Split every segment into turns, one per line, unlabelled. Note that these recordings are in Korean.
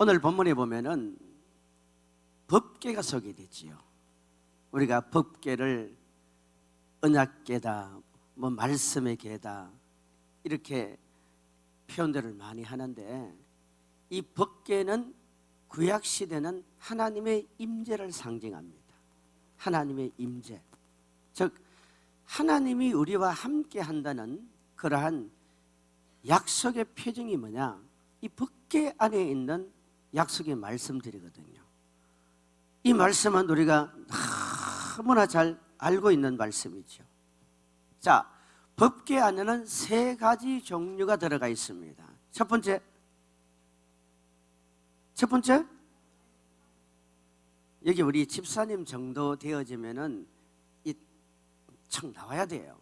오늘 본문에 보면은 법궤가 소개됐지요. 우리가 법궤를 언약궤다, 뭐 말씀의 궤다 이렇게 표현들을 많이 하는데, 이 법궤는 구약 시대는 하나님의 임재를 상징합니다. 하나님의 임재, 즉 하나님이 우리와 함께 한다는 그러한 약속의 표징이 뭐냐? 이 법궤 안에 있는 약속의 말씀들이거든요. 이 말씀은 우리가 너무나 잘 알고 있는 말씀이죠. 자, 법궤 안에는 세 가지 종류가 들어가 있습니다. 첫 번째, 여기 우리 집사님 정도 되어지면은 이 청 나와야 돼요.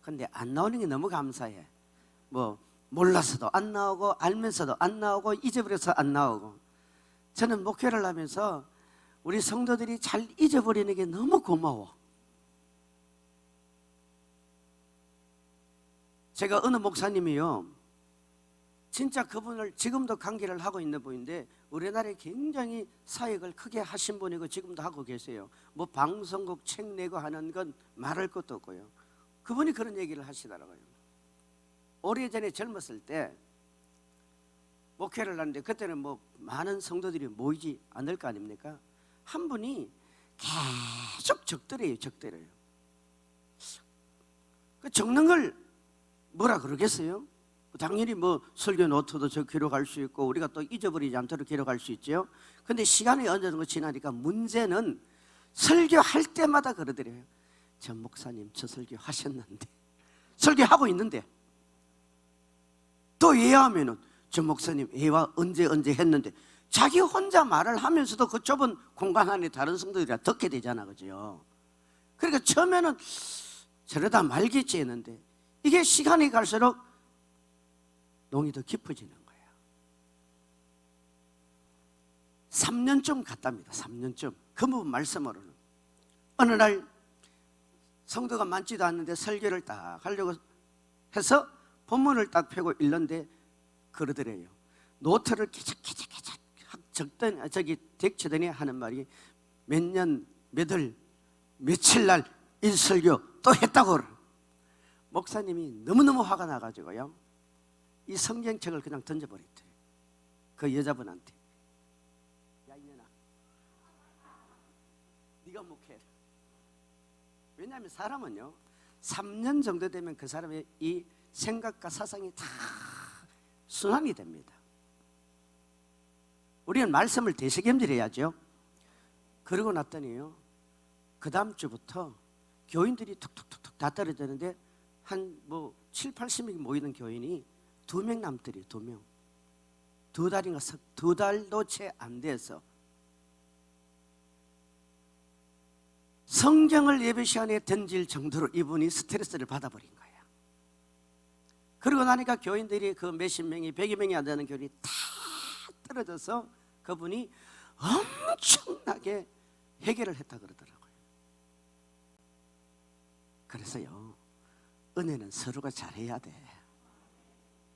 근데 안 나오는 게 너무 감사해. 뭐 몰라서도 안 나오고 알면서도 안 나오고 잊어버려서 안 나오고. 저는 목회를 하면서 우리 성도들이 잘 잊어버리는 게 너무 고마워. 제가 어느 목사님이요, 진짜 그분을 지금도 관계를 하고 있는 분인데 우리나라에 굉장히 사역을 크게 하신 분이고 지금도 하고 계세요. 뭐 방송국 책 내고 하는 건 말할 것도 없고요. 그분이 그런 얘기를 하시더라고요. 오래전에 젊었을 때 목회를 하는데, 그때는 뭐 많은 성도들이 모이지 않을 거 아닙니까? 한 분이 계속 적더래요. 그 적는 걸 뭐라 그러겠어요? 당연히 뭐 설교 노트도 저 기록할 수 있고 우리가 또 잊어버리지 않도록 기록할 수 있죠. 근데 시간이 어느 정도 지나니까 문제는 설교할 때마다 그러더래요. 저 목사님 저 설교 하셨는데, 설교하고 있는데 또 예화하면은 저 목사님 예화 언제 했는데, 자기 혼자 말을 하면서도 그 좁은 공간 안에 다른 성도들이 듣게 되잖아, 그죠? 그러니까 처음에는 저러다 말겠지 했는데 이게 시간이 갈수록 농이 더 깊어지는 거예요. 3년쯤 갔답니다. 3년쯤. 그 부분 말씀으로는 어느 날 성도가 많지도 않는데 설교를 딱 하려고 해서 본문을 딱 펴고 읽는데 그러더래요. 노트를 기적기적 적더니 저기 덱치더니 하는 말이 몇 년, 몇 월, 며칠 날 일설교 또 했다고. 목사님이 너무너무 화가 나가지고요, 이 성경책을 그냥 던져버렸대요. 그 여자분한테. 야 이년아, 네가 목회해라. 왜냐하면 사람은요 3년 정도 되면 그 사람의 이 생각과 사상이 다 순환이 됩니다. 우리는 말씀을 되새김질해야죠. 그러고 났더니요, 그 다음 주부터 교인들이 툭툭툭툭 다 떨어지는데 한 뭐 7, 80명이 모이는 교인이 2명 남더래요. 2명. 2달인가 2달도 채 안 돼서 성경을 예배 시간에 던질 정도로 이분이 스트레스를 받아버린 거예요. 그러고 나니까 교인들이 그 몇십 명이 100여 명이 안 되는 교인이 다 떨어져서 그분이 엄청나게 해결을 했다 그러더라고요. 그래서요, 은혜는 서로가 잘해야 돼.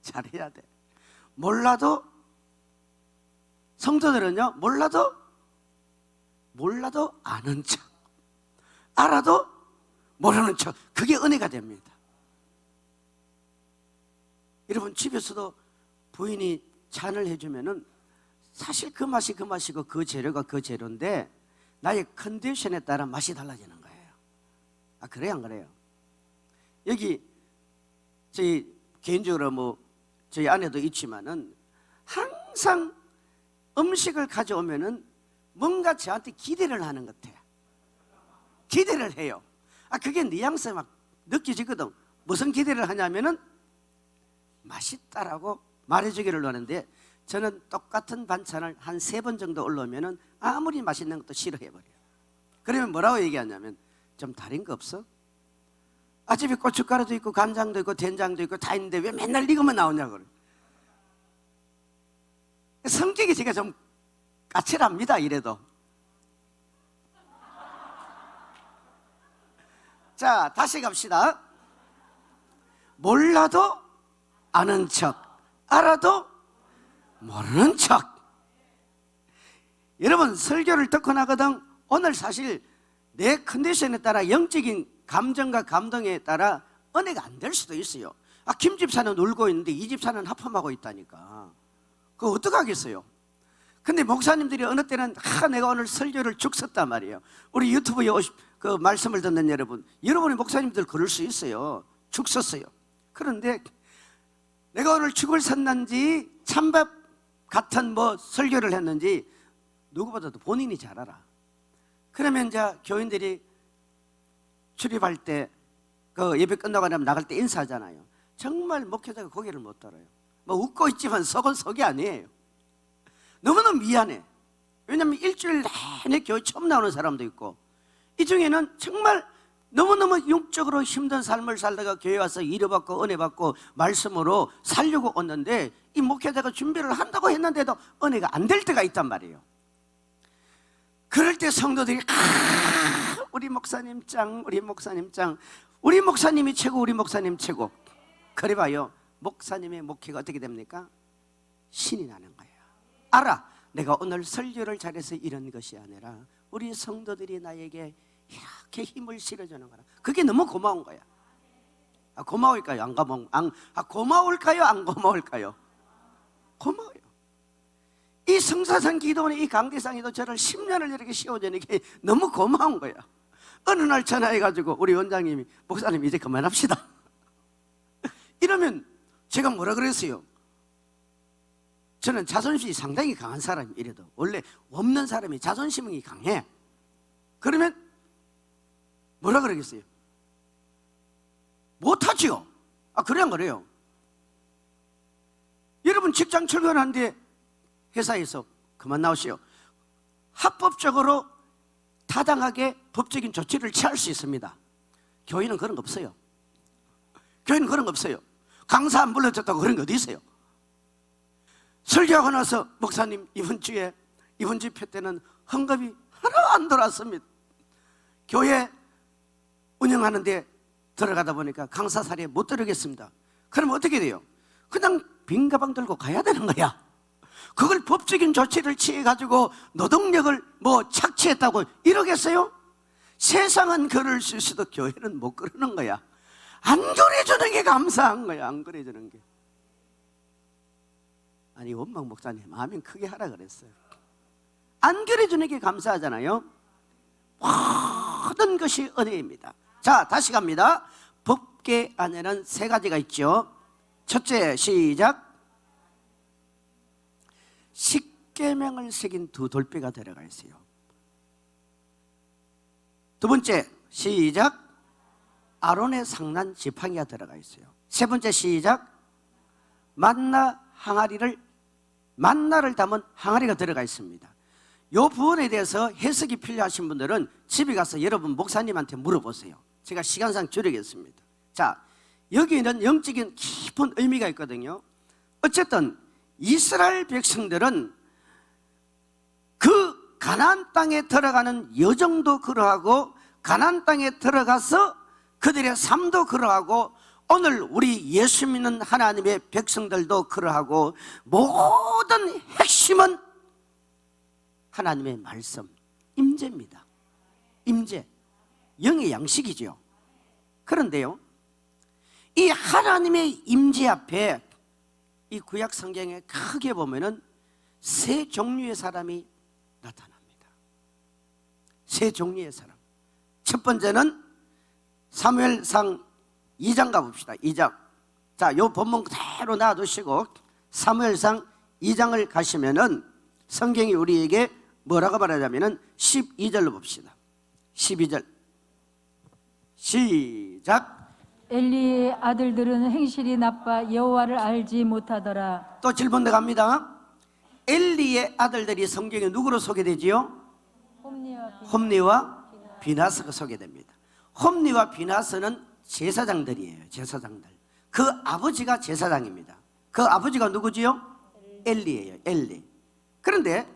잘해야 돼. 몰라도, 성도들은요 몰라도 아는 척, 알아도 모르는 척, 그게 은혜가 됩니다. 여러분, 집에서도 부인이 잔을 해주면은 사실 그 맛이 그 맛이고 그 재료가 그 재료인데 나의 컨디션에 따라 맛이 달라지는 거예요. 아, 그래요 안 그래요? 여기 저희 개인적으로 뭐 저희 아내도 있지만은 항상 음식을 가져오면은 뭔가 저한테 기대를 하는 것 같아요. 기대를 해요. 아, 그게 뉘앙스에 막 느껴지거든. 무슨 기대를 하냐면은 맛있다라고 말해주기를 하는데, 저는 똑같은 반찬을 한 3번 정도 올라오면은 아무리 맛있는 것도 싫어해버려요. 그러면 뭐라고 얘기하냐면, 좀 다른 거 없어? 아, 집에 고춧가루도 있고 간장도 있고 된장도 있고 다 있는데 왜 맨날 이것만 나오냐고. 성격이 제가 좀 까칠합니다. 이래도. 자, 다시 갑시다. 몰라도 아는 척, 알아도 모르는 척. 여러분 설교를 듣고 나거든 오늘 사실 내 컨디션에 따라 영적인 감정과 감동에 따라 은혜가 안 될 수도 있어요. 김 집사는 울고 있는데 이 집사는 하품하고 있다니까. 그거 어떡하겠어요? 근데 목사님들이 어느 때는 내가 오늘 설교를 죽 썼단 말이에요. 우리 유튜브에 그 말씀을 듣는 여러분의 목사님들 그럴 수 있어요. 죽 썼어요. 그런데 내가 오늘 죽을 섰는지 찬밥 같은 설교를 했는지 누구보다도 본인이 잘 알아. 그러면 이제 교인들이 출입할 때 그 예배 끝나고 나면 나갈 때 인사하잖아요. 정말 목회자가 고개를 못 들어요. 웃고 있지만 속은 속이 아니에요. 너무너무 미안해. 왜냐하면 일주일 내내 교회 처음 나오는 사람도 있고 이 중에는 정말 너무너무 영적으로 힘든 삶을 살다가 교회 와서 위로받고 은혜받고 말씀으로 살려고 왔는데 이 목회자가 준비를 한다고 했는데도 은혜가 안 될 때가 있단 말이에요. 그럴 때 성도들이 우리 목사님 짱, 우리 목사님 짱, 우리 목사님이 최고, 우리 목사님 최고. 그래 봐요. 목사님의 목회가 어떻게 됩니까? 신이 나는 거예요. 알아. 내가 오늘 설교를 잘해서 이런 것이 아니라 우리 성도들이 나에게 이렇게 힘을 실어주는 거라. 그게 너무 고마운 거야. 고마울까요? 고마울까요? 안 고마울까요? 고마워요. 이 성사상 기도원의 이 강대상에도 저를 10년을 이렇게 씌워주는 게 너무 고마운 거야. 어느 날 전화해가지고 우리 원장님이 목사님 이제 그만합시다 이러면 제가 뭐라 그랬어요? 저는 자존심이 상당히 강한 사람이 이래도 원래 없는 사람이 자존심이 강해. 그러면 뭐라 그러겠어요? 못하지요. 그래 그래요. 여러분 직장 출근하는데 회사에서 그만 나오시오. 합법적으로 타당하게 법적인 조치를 취할 수 있습니다. 교회는 그런 거 없어요. 교회는 그런 거 없어요. 강사 안 불러줬다고 그런 게 어디 있어요? 설교하고 나서 목사님 이번 집회 때는 헌금이 하나 안 들어왔습니다. 교회 운영하는데 들어가다 보니까 강사 자리에 못 들어가겠습니다. 그럼 어떻게 돼요? 그냥 빈 가방 들고 가야 되는 거야. 그걸 법적인 조치를 취해가지고 노동력을 착취했다고 이러겠어요? 세상은 그럴 수 있어도 교회는 못 그러는 거야. 안 그래주는 게 감사한 거야. 안 그래주는 게. 아니 원망 목사님 마음이 크게 하라 그랬어요. 안 그래주는 게 감사하잖아요. 모든 것이 은혜입니다. 자 다시 갑니다. 법계 안에는 세 가지가 있죠. 첫째 시작. 십계명을 새긴 두 돌배가 들어가 있어요. 두 번째 시작. 아론의 상난 지팡이가 들어가 있어요. 세 번째 시작. 만나를 담은 항아리가 들어가 있습니다. 이 부분에 대해서 해석이 필요하신 분들은 집에 가서 여러분 목사님한테 물어보세요. 제가 시간상 줄이겠습니다. 자, 여기에는 영적인 깊은 의미가 있거든요. 어쨌든 이스라엘 백성들은 그 가나안 땅에 들어가는 여정도 그러하고 가나안 땅에 들어가서 그들의 삶도 그러하고 오늘 우리 예수 믿는 하나님의 백성들도 그러하고 모든 핵심은 하나님의 말씀, 임재입니다. 임재, 영의 양식이죠. 그런데요, 이 하나님의 임재 앞에 이 구약 성경에 크게 보면은 세 종류의 사람이 나타납니다. 세 종류의 사람. 첫 번째는 사무엘상 2장 가봅시다. 2장. 자, 요 본문 그대로 놔두시고 사무엘상 2장을 가시면은 성경이 우리에게 뭐라고 말하자면은 12절로 봅시다. 12절 시작.
엘리의 아들들은 행실이 나빠 여호와를 알지 못하더라.
또 질문 나갑니다. 엘리의 아들들이 성경에 누구로 소개되지요? 홈니와 비나스가 소개됩니다. 홈니와 비나스는 제사장들이에요. 제사장들. 그 아버지가 제사장입니다. 그 아버지가 누구지요? 엘리예요. 엘리. 그런데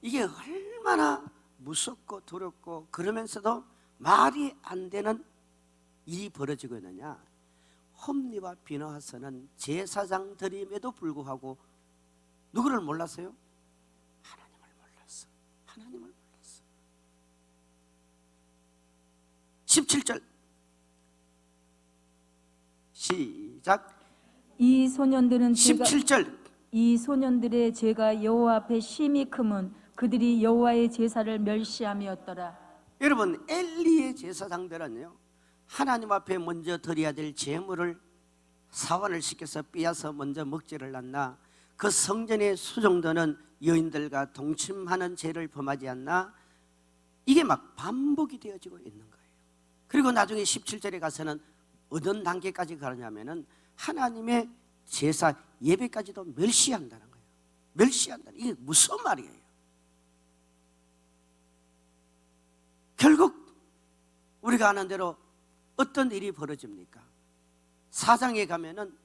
이게 얼마나 무섭고 두렵고 그러면서도 말이 안 되는 일이 벌어지고 있느냐. 홈니와 비나스는 제사장들임에도 불구하고 누구를 몰랐어요? 하나님을 몰랐어. 17절 시작.
이 소년들은 제가
17절
이 소년들의 죄가 여호와 앞에 심히 크면 그들이 여호와의 제사를 멸시함이었더라.
여러분, 엘리의 제사장들은요, 하나님 앞에 먼저 드려야 될 제물을 사환을 시켜서 빼앗아 먼저 먹지를 않나, 그 성전에 수종드는 여인들과 동침하는 죄를 범하지 않나, 이게 막 반복이 되어지고 있는 거예요. 그리고 나중에 17절에 가서는 어떤 단계까지 가느냐면은 하나님의 제사 예배까지도 멸시한다는 거예요. 멸시한다는, 이게 무슨 말이에요? 결국 우리가 아는 대로 어떤 일이 벌어집니까? 4장에 가면은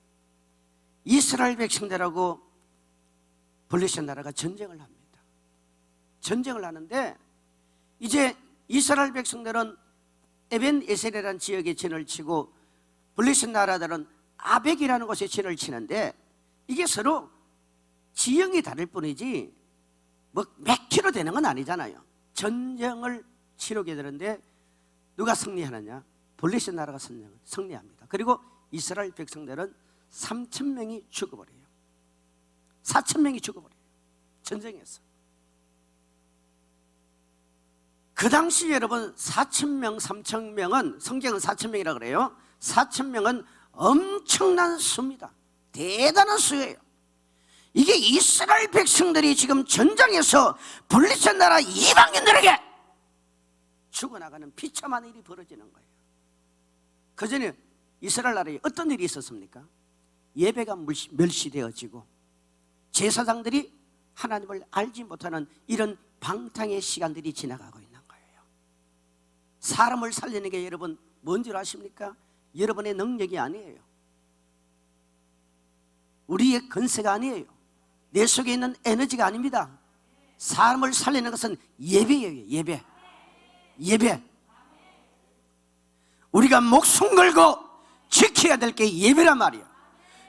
이스라엘 백성들하고 블레셋 나라가 전쟁을 합니다. 전쟁을 하는데 이제 이스라엘 백성들은 에벤 에셀이라는 지역에 진을 치고 블레셋 나라들은 아벡이라는 곳에 진을 치는데, 이게 서로 지형이 다를 뿐이지 뭐 몇 킬로 되는 건 아니잖아요. 전쟁을 치르게 되는데 누가 승리하느냐? 블레셋 나라가 승리합니다. 그리고 이스라엘 백성들은 3,000명이 죽어버려요. 4,000명이 죽어버려요. 전쟁에서. 그 당시 여러분 4,000명, 3,000명은, 성경은 4,000명이라 그래요. 4,000명은 엄청난 수입니다. 대단한 수예요. 이게 이스라엘 백성들이 지금 전장에서 블레셋 나라 이방인들에게 죽어나가는 비참한 일이 벌어지는 거예요. 그 전에 이스라엘 나라에 어떤 일이 있었습니까? 예배가 멸시되어지고 제사장들이 하나님을 알지 못하는 이런 방탕의 시간들이 지나가고 있는 거예요. 사람을 살리는 게 여러분 뭔 줄 아십니까? 여러분의 능력이 아니에요. 우리의 건세가 아니에요. 내 속에 있는 에너지가 아닙니다. 사람을 살리는 것은 예배예요. 예배. 예배. 우리가 목숨 걸고 지켜야 될 게 예배란 말이에요.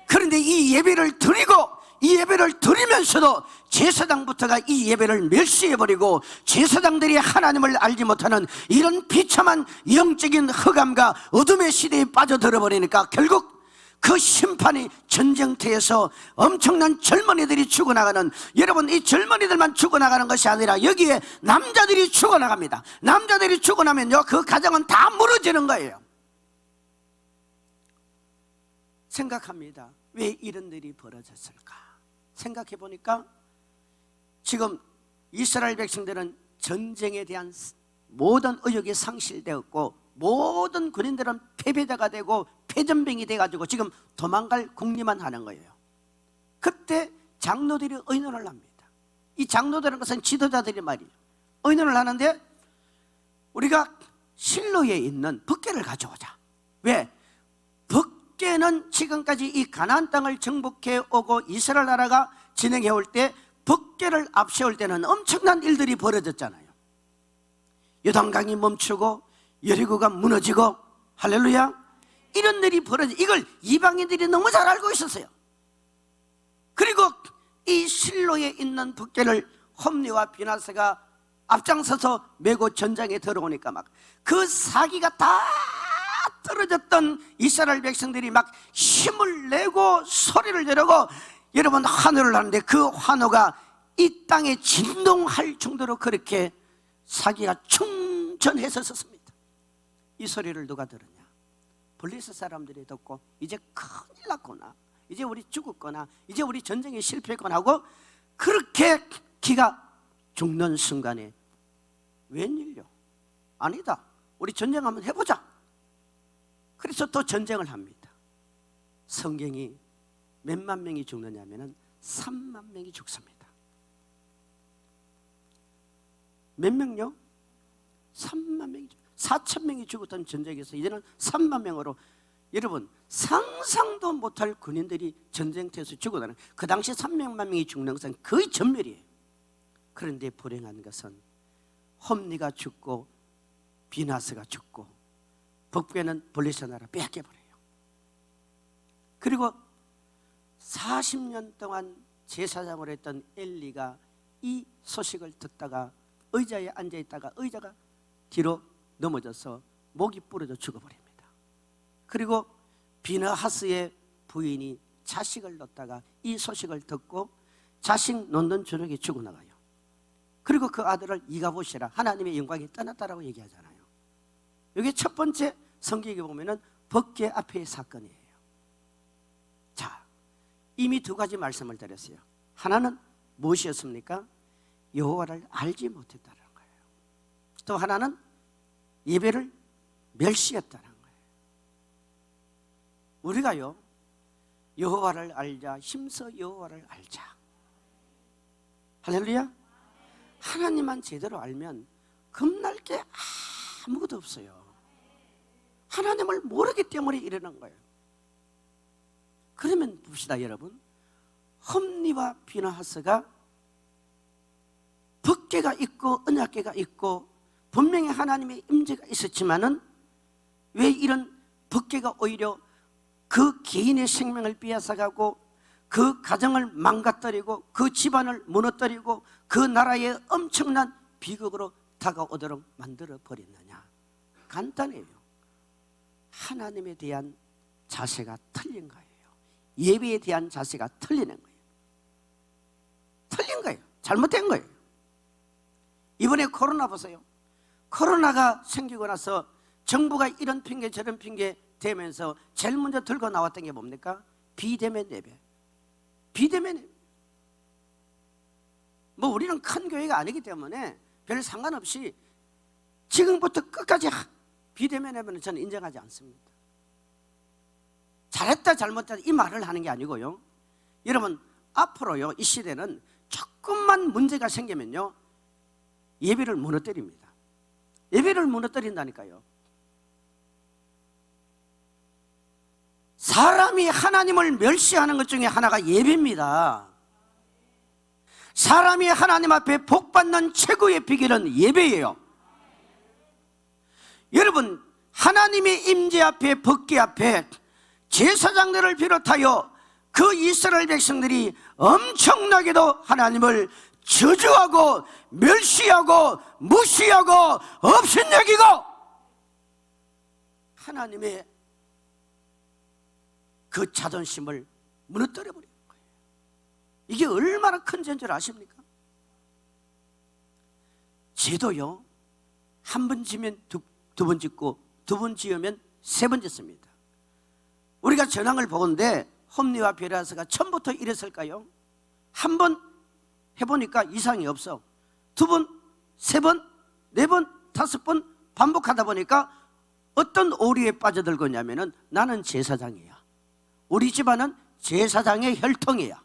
그런데 이 예배를 드리고 이 예배를 드리면서도 제사장부터가 이 예배를 멸시해버리고 제사장들이 하나님을 알지 못하는 이런 비참한 영적인 흑암과 어둠의 시대에 빠져들어 버리니까 결국 그 심판이 전쟁터에서 엄청난 젊은이들이 죽어나가는, 여러분 이 젊은이들만 죽어나가는 것이 아니라 여기에 남자들이 죽어나갑니다. 남자들이 죽어나면요 그 가정은 다 무너지는 거예요. 생각합니다. 왜 이런 일이 벌어졌을까? 생각해 보니까 지금 이스라엘 백성들은 전쟁에 대한 모든 의욕이 상실되었고 모든 군인들은 패배자가 되고 패전병이 돼가지고 지금 도망갈 궁리만 하는 거예요. 그때 장로들이 의논을 합니다. 이 장로들은 것은 지도자들이 말이에요. 의논을 하는데 우리가 실로에 있는 벅궤를 가져오자. 왜? 벅궤는 지금까지 이 가나안 땅을 정복해 오고 이스라엘 나라가 진행해 올 때 벅궤를 앞세울 때는 엄청난 일들이 벌어졌잖아요. 요단강이 멈추고 여리고가 무너지고, 할렐루야, 이런 일이 벌어져. 이걸 이방인들이 너무 잘 알고 있었어요. 그리고 이 실로에 있는 벅궤를 홈리와 비나스가 앞장서서 메고 전장에 들어오니까 막 그 사기가 다 떨어졌던 이스라엘 백성들이 막 힘을 내고 소리를 지르고, 여러분 환호를 하는데 그 환호가 이 땅에 진동할 정도로 그렇게 사기가 충천했었습니다. 이 소리를 누가 들었냐? 블레셋 사람들이 듣고 이제 큰일 났구나, 이제 우리 죽었거나 이제 우리 전쟁에 실패했거나 하고 그렇게 기가 죽는 순간에 웬일요? 아니다, 우리 전쟁 한번 해보자. 그래서 또 전쟁을 합니다. 성경이 몇만 명이 죽느냐면은 3만 명이 죽습니다. 몇 명요? 3만 명이 4,000명이 죽었던 전쟁에서 이제는 3만 명으로, 여러분 상상도 못할 군인들이 전쟁터에서 죽어가는, 그 당시 300만 명이 죽는 것은 거의 전멸이에요. 그런데 불행한 것은 홈리가 죽고 비나스가 죽고 벅궤는 블레셋 나라 빼앗겨버려요. 그리고 40년 동안 제사장을 했던 엘리가 이 소식을 듣다가 의자에 앉아있다가 의자가 뒤로 넘어져서 목이 부러져 죽어버립니다. 그리고 비느하스의 부인이 자식을 놓다가 이 소식을 듣고 자식 놓는 저녁에 죽어나가요. 그리고 그 아들을 이가 보시라, 하나님의 영광이 떠났다라고 얘기하잖아요. 이게 첫 번째 성경에 보면은 법궤 앞의 사건이에요. 자, 이미 두 가지 말씀을 드렸어요. 하나는 무엇이었습니까? 여호와를 알지 못했다는 거예요. 또 하나는 예배를 멸시했다는 거예요. 우리가요, 여호와를 알자, 힘써 여호와를 알자. 할렐루야. 하나님만 제대로 알면 겁날 게 아무것도 없어요. 하나님을 모르기 때문에 이러는 거예요. 그러면 봅시다, 여러분. 홈리와 비느하스가 법궤가 있고 언약궤가 있고 분명히 하나님의 임재가 있었지만은 왜 이런 법궤가 오히려 그 개인의 생명을 빼앗아가고 그 가정을 망가뜨리고 그 집안을 무너뜨리고 그 나라에 엄청난 비극으로 다가오도록 만들어 버렸느냐? 간단해요. 하나님에 대한 자세가 틀린 거예요. 예배에 대한 자세가 틀리는 거예요. 틀린 거예요. 잘못된 거예요. 이번에 코로나 보세요. 코로나가 생기고 나서 정부가 이런 핑계 저런 핑계 대면서 제일 먼저 들고 나왔던 게 뭡니까? 비대면 예배. 비대면 예배. 뭐 우리는 큰 교회가 아니기 때문에 별 상관없이 지금부터 끝까지 비대면 예배는 저는 인정하지 않습니다. 잘했다 잘못했다 이 말을 하는 게 아니고요, 여러분 앞으로요 이 시대는 조금만 문제가 생기면요 예배를 무너뜨립니다. 예배를 무너뜨린다니까요. 사람이 하나님을 멸시하는 것 중에 하나가 예배입니다. 사람이 하나님 앞에 복받는 최고의 비결은 예배예요. 여러분, 하나님의 임재 앞에, 법궤 앞에 제사장들을 비롯하여 그 이스라엘 백성들이 엄청나게도 하나님을 저주하고 멸시하고 무시하고 업신여기고 하나님의 그 자존심을 무너뜨려 버리는 거예요. 이게 얼마나 큰 죄인 줄 아십니까? 죄도요 한 번 지면 두 번 짓고 두 번 지으면 세 번 짓습니다. 우리가 전황을 보건대 홈리와 비느하스가 처음부터 이랬을까요? 한 번 해보니까 이상이 없어. 두 번, 세 번, 네 번, 다섯 번 반복하다 보니까 어떤 오류에 빠져들겠냐면은 나는 제사장이야. 우리 집안은 제사장의 혈통이야.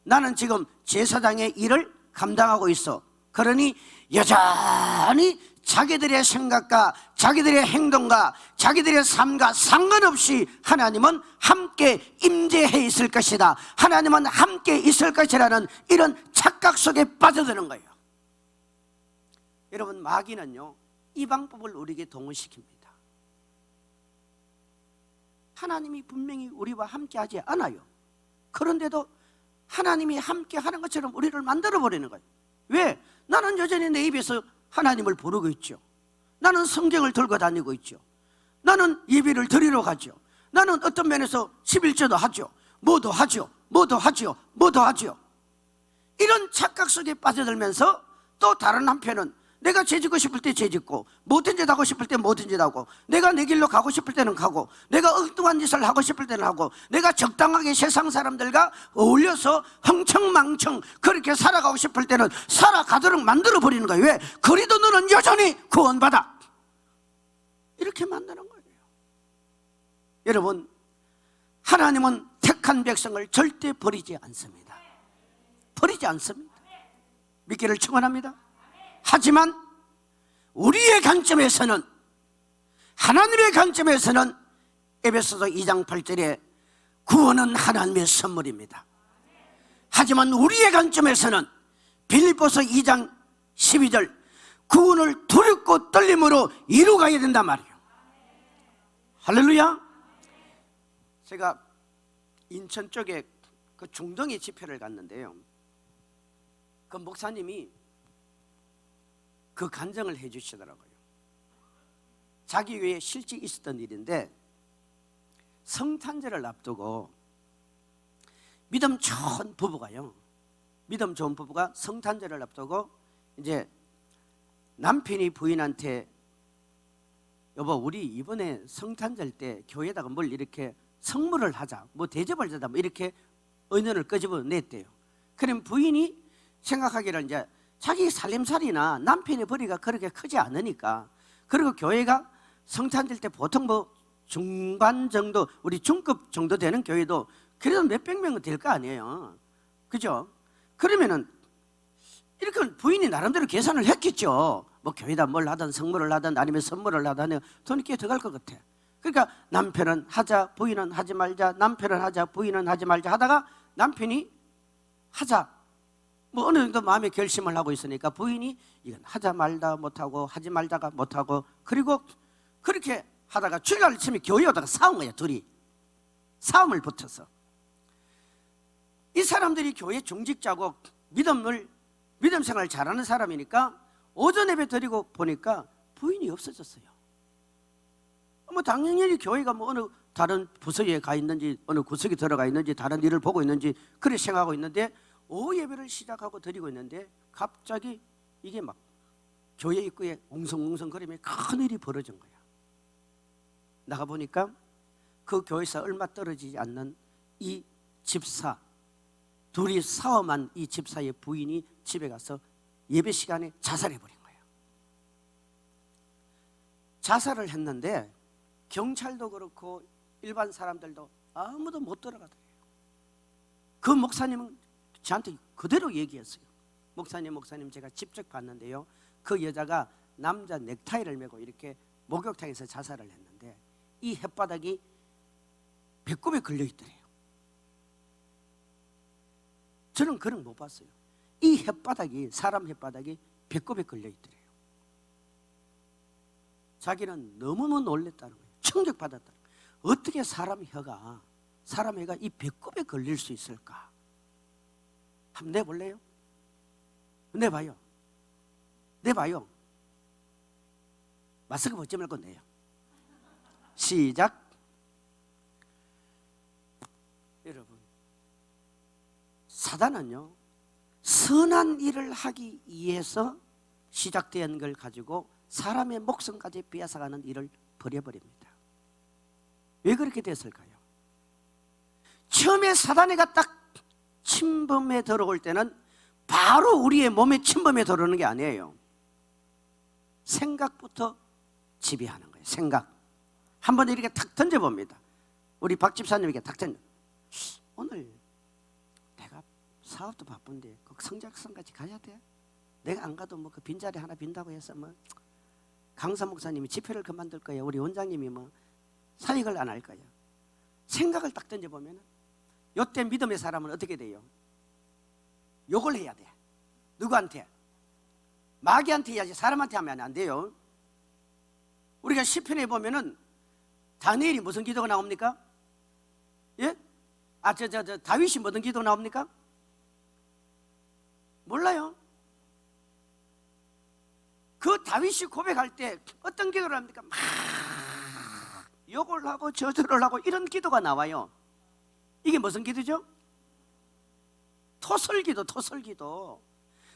나는 지금 제사장의 일을 감당하고 있어. 그러니 여전히 자기들의 생각과 자기들의 행동과 자기들의 삶과 상관없이 하나님은 함께 임재해 있을 것이다, 하나님은 함께 있을 것이라는 이런 착각 속에 빠져드는 거예요. 여러분, 마귀는요 이 방법을 우리에게 동원시킵니다. 하나님이 분명히 우리와 함께 하지 않아요. 그런데도 하나님이 함께 하는 것처럼 우리를 만들어버리는 거예요. 왜? 나는 여전히 내 입에서 하나님을 부르고 있죠. 나는 성경을 들고 다니고 있죠. 나는 예배를 드리러 가죠. 나는 어떤 면에서 11조도 하죠. 뭐도 하죠. 뭐도 하죠. 뭐도 하죠. 이런 착각 속에 빠져들면서 또 다른 한편은 내가 죄짓고 싶을 때 죄짓고 뭐든지 하고 싶을 때 뭐든지 하고 내가 내 길로 가고 싶을 때는 가고 내가 엉뚱한 짓을 하고 싶을 때는 하고 내가 적당하게 세상 사람들과 어울려서 흥청망청 그렇게 살아가고 싶을 때는 살아가도록 만들어버리는 거예요. 왜? 그래도 너는 여전히 구원받아. 이렇게 만드는 거예요. 여러분, 하나님은 택한 백성을 절대 버리지 않습니다. 버리지 않습니다. 믿기를 축원합니다. 하지만 우리의 관점에서는, 하나님의 관점에서는 에베소서 2장 8절에 구원은 하나님의 선물입니다. 하지만 우리의 관점에서는 빌립보서 2장 12절 구원을 두렵고 떨림으로 이루어가야 된단 말이에요. 할렐루야. 제가 인천 쪽에 그 중동의 집회를 갔는데요, 그 목사님이 그 간증을 해 주시더라고요. 자기 외에 실제 있었던 일인데, 성탄절을 앞두고 믿음 좋은 부부가요, 믿음 좋은 부부가 성탄절을 앞두고 이제 남편이 부인한테 여보, 우리 이번에 성탄절 때 교회에다가 뭘 이렇게 선물을 하자, 뭐 대접을 하자, 뭐 이렇게 의논을 끄집어 냈대요. 그럼 부인이 생각하기를 이제 자기 살림살이나 남편의 벌이가 그렇게 크지 않으니까, 그리고 교회가 성탄절 때 보통 뭐 중반 정도, 우리 중급 정도 되는 교회도 그래도 몇백 명은 될 거 아니에요, 그죠? 그러면은 이렇게 부인이 나름대로 계산을 했겠죠. 뭐 교회다 뭘 하든 선물을 하든 아니면 선물을 하든 돈이 꽤 들어갈 것 같아. 그러니까 남편은 하자, 부인은 하지 말자, 남편은 하자, 부인은 하지 말자 하다가 남편이 하자, 뭐 어느 정도 마음의 결심을 하고 있으니까 부인이 이건 하자 말다 못하고 하지 말다가 못하고, 그리고 그렇게 하다가 주일날 아침에 교회 오다가 싸운 거야. 둘이 싸움을 붙어서. 이 사람들이 교회 중직자고 믿음 생활 잘하는 사람이니까 오전 예배 드리고 보니까 부인이 없어졌어요. 뭐 당연히 교회가 뭐 어느 다른 부서에 가 있는지, 어느 구석에 들어가 있는지, 다른 일을 보고 있는지 그렇게 생각하고 있는데, 오후 예배를 시작하고 드리고 있는데 갑자기 이게 막 교회 입구에 웅성웅성 거리며 큰 일이 벌어진 거야. 나가보니까 그 교회에서 얼마 떨어지지 않는 이 집사, 둘이 싸움한 이 집사의 부인이 집에 가서 예배 시간에 자살해버린 거예요. 자살을 했는데 경찰도 그렇고 일반 사람들도 아무도 못 들어가더래요. 그 목사님은 저한테 그대로 얘기했어요. 목사님 제가 직접 봤는데요, 그 여자가 남자 넥타이를 메고 이렇게 목욕탕에서 자살을 했는데 이 혓바닥이 배꼽에 걸려 있더래요. 저는 그런 거 못 봤어요. 이 혓바닥이, 사람 혓바닥이 배꼽에 걸려 있더래요. 자기는 너무너무 놀랬다는 거예요. 충격받았다는 거예요. 어떻게 사람 혀가 이 배꼽에 걸릴 수 있을까? 한번 내볼래요? 내봐요. 마스크 벗지 말고 내요. 시작. 여러분, 사단은요, 선한 일을 하기 위해서 시작된 걸 가지고 사람의 목숨까지 빼앗아가는 일을 벌여버립니다. 왜 그렇게 됐을까요? 처음에 사단이가 딱 침범에 들어올 때는 바로 우리의 몸에 침범에 들어오는 게 아니에요. 생각부터 지배하는 거예요. 생각. 한번 이렇게 탁 던져봅니다. 우리 박 집사님에게 탁 던져. 오늘 내가 사업도 바쁜데 그 성작성까지 가야 돼? 내가 안 가도 뭐 그 빈자리 하나 빈다고 해서 뭐 강사 목사님이 집회를 그만둘 거야, 우리 원장님이 뭐 사익을 안 할 거야. 생각을 딱 던져보면 요때 믿음의 사람은 어떻게 돼요? 욕을 해야 돼. 누구한테? 마귀한테 해야지 사람한테 하면 안 돼요. 우리가 시편에 보면은 다니엘이 무슨 기도가 나옵니까? 예? 다윗이 무슨 기도 나옵니까? 몰라요. 그 다윗이 고백할 때 어떤 기도를 합니까? 막 욕을 하고 저주를 하고 이런 기도가 나와요. 이게 무슨 기도죠? 토설기도.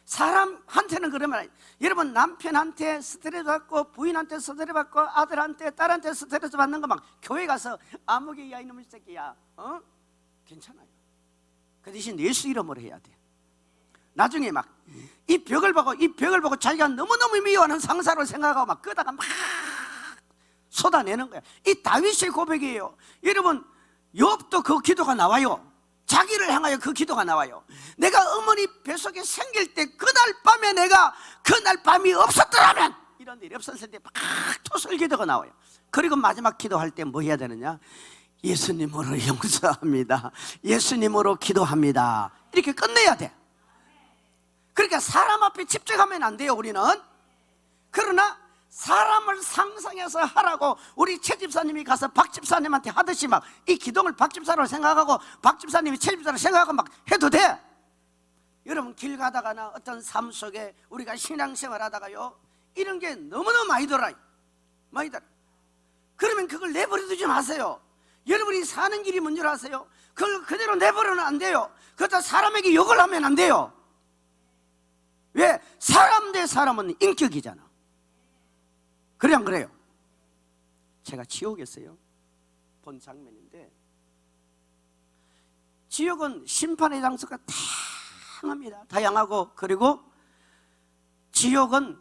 사람한테는 그러면, 여러분 남편한테 스트레스 받고 부인한테 스트레스 받고 아들한테 딸한테 스트레스 받는 거 막 교회 가서 아무개 야 이놈의 새끼야, 괜찮아요. 그 대신 예수 이름으로 해야 돼. 나중에 막 이 벽을 보고 자기가 너무너무 미워하는 상사로 생각하고 막 끄다가 막 쏟아내는 거야. 이 다윗의 고백이에요. 여러분 욥도 그 기도가 나와요. 자기를 향하여 그 기도가 나와요. 내가 어머니 뱃속에 생길 때 그날 밤에 내가 그날 밤이 없었더라면, 이런 일이 없었을 때 막 토설 기도가 나와요. 그리고 마지막 기도할 때 뭐 해야 되느냐? 예수님으로 용서합니다, 예수님으로 기도합니다, 이렇게 끝내야 돼. 그러니까 사람 앞에 집중하면 안 돼요, 우리는. 그러나 사람을 상상해서 하라고 우리 최 집사님이 가서 박 집사님한테 하듯이 막 이 기도를 박 집사로 생각하고 박 집사님이 최 집사로 생각하고 막 해도 돼. 여러분 길 가다가나 어떤 삶 속에 우리가 신앙생활 하다가요, 이런 게 너무너무 많이 들어요. 많이 들어. 그러면 그걸 내버려 두지 마세요. 여러분이 사는 길이 뭔 줄 아세요? 그걸 그대로 내버려는 안 돼요. 그렇다 사람에게 욕을 하면 안 돼요. 왜? 사람 대 사람은 인격이잖아. 그래 안 그래요? 제가 지옥에서요 본 장면인데, 지옥은 심판의 장소가 다양합니다. 다양하고, 그리고 지옥은